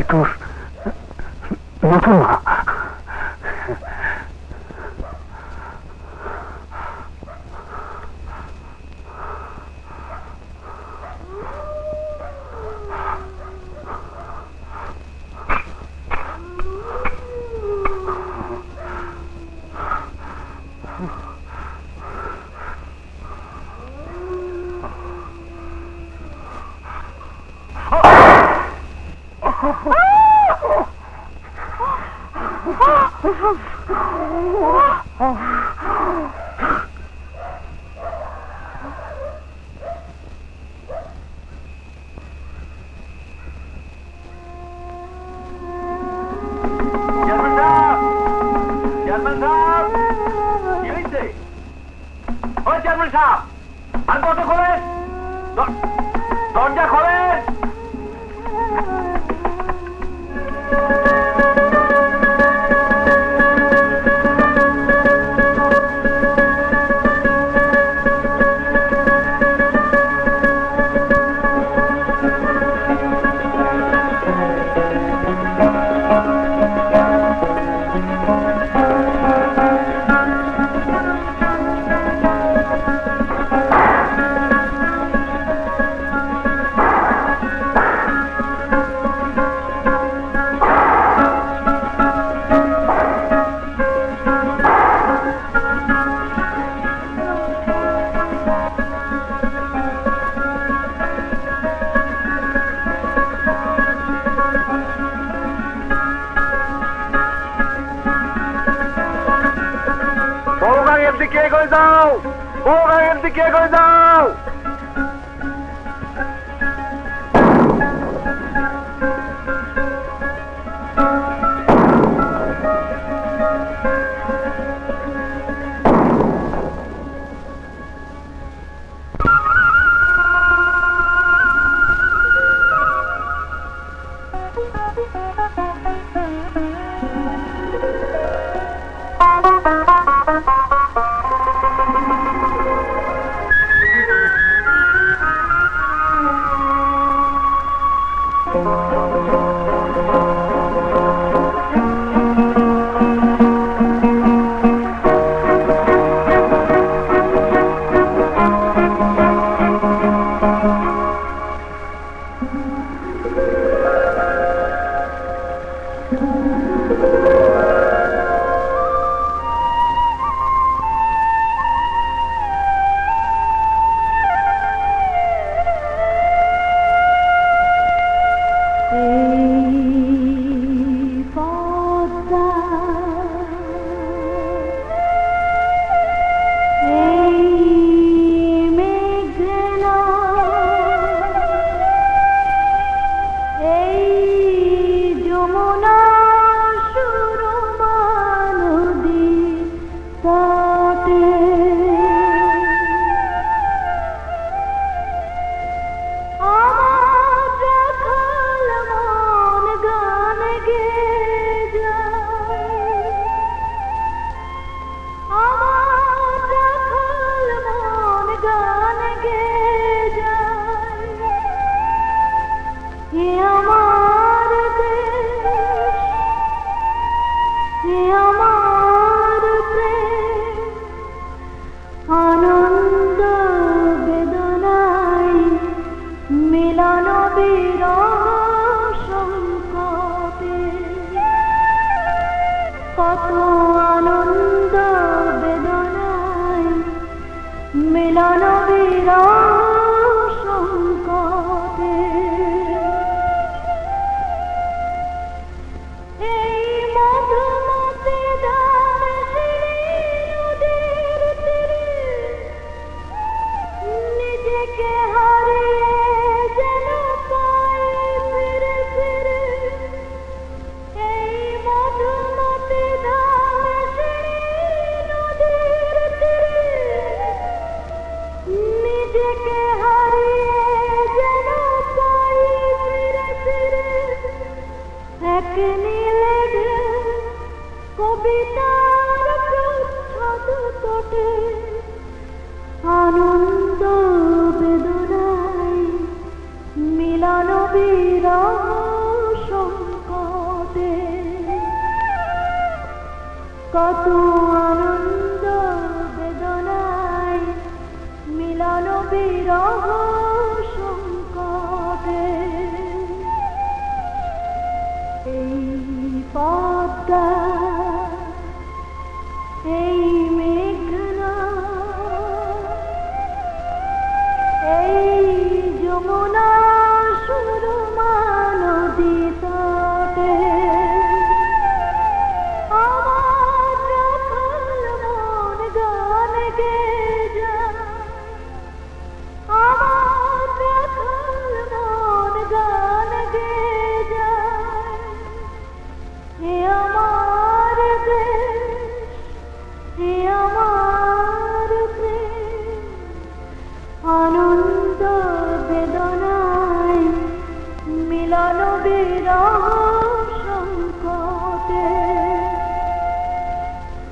তোর নতুন মা। দরজা খোলেন।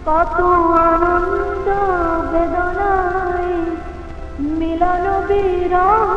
কত আনন্দ বেদনায় মিলন বিরহ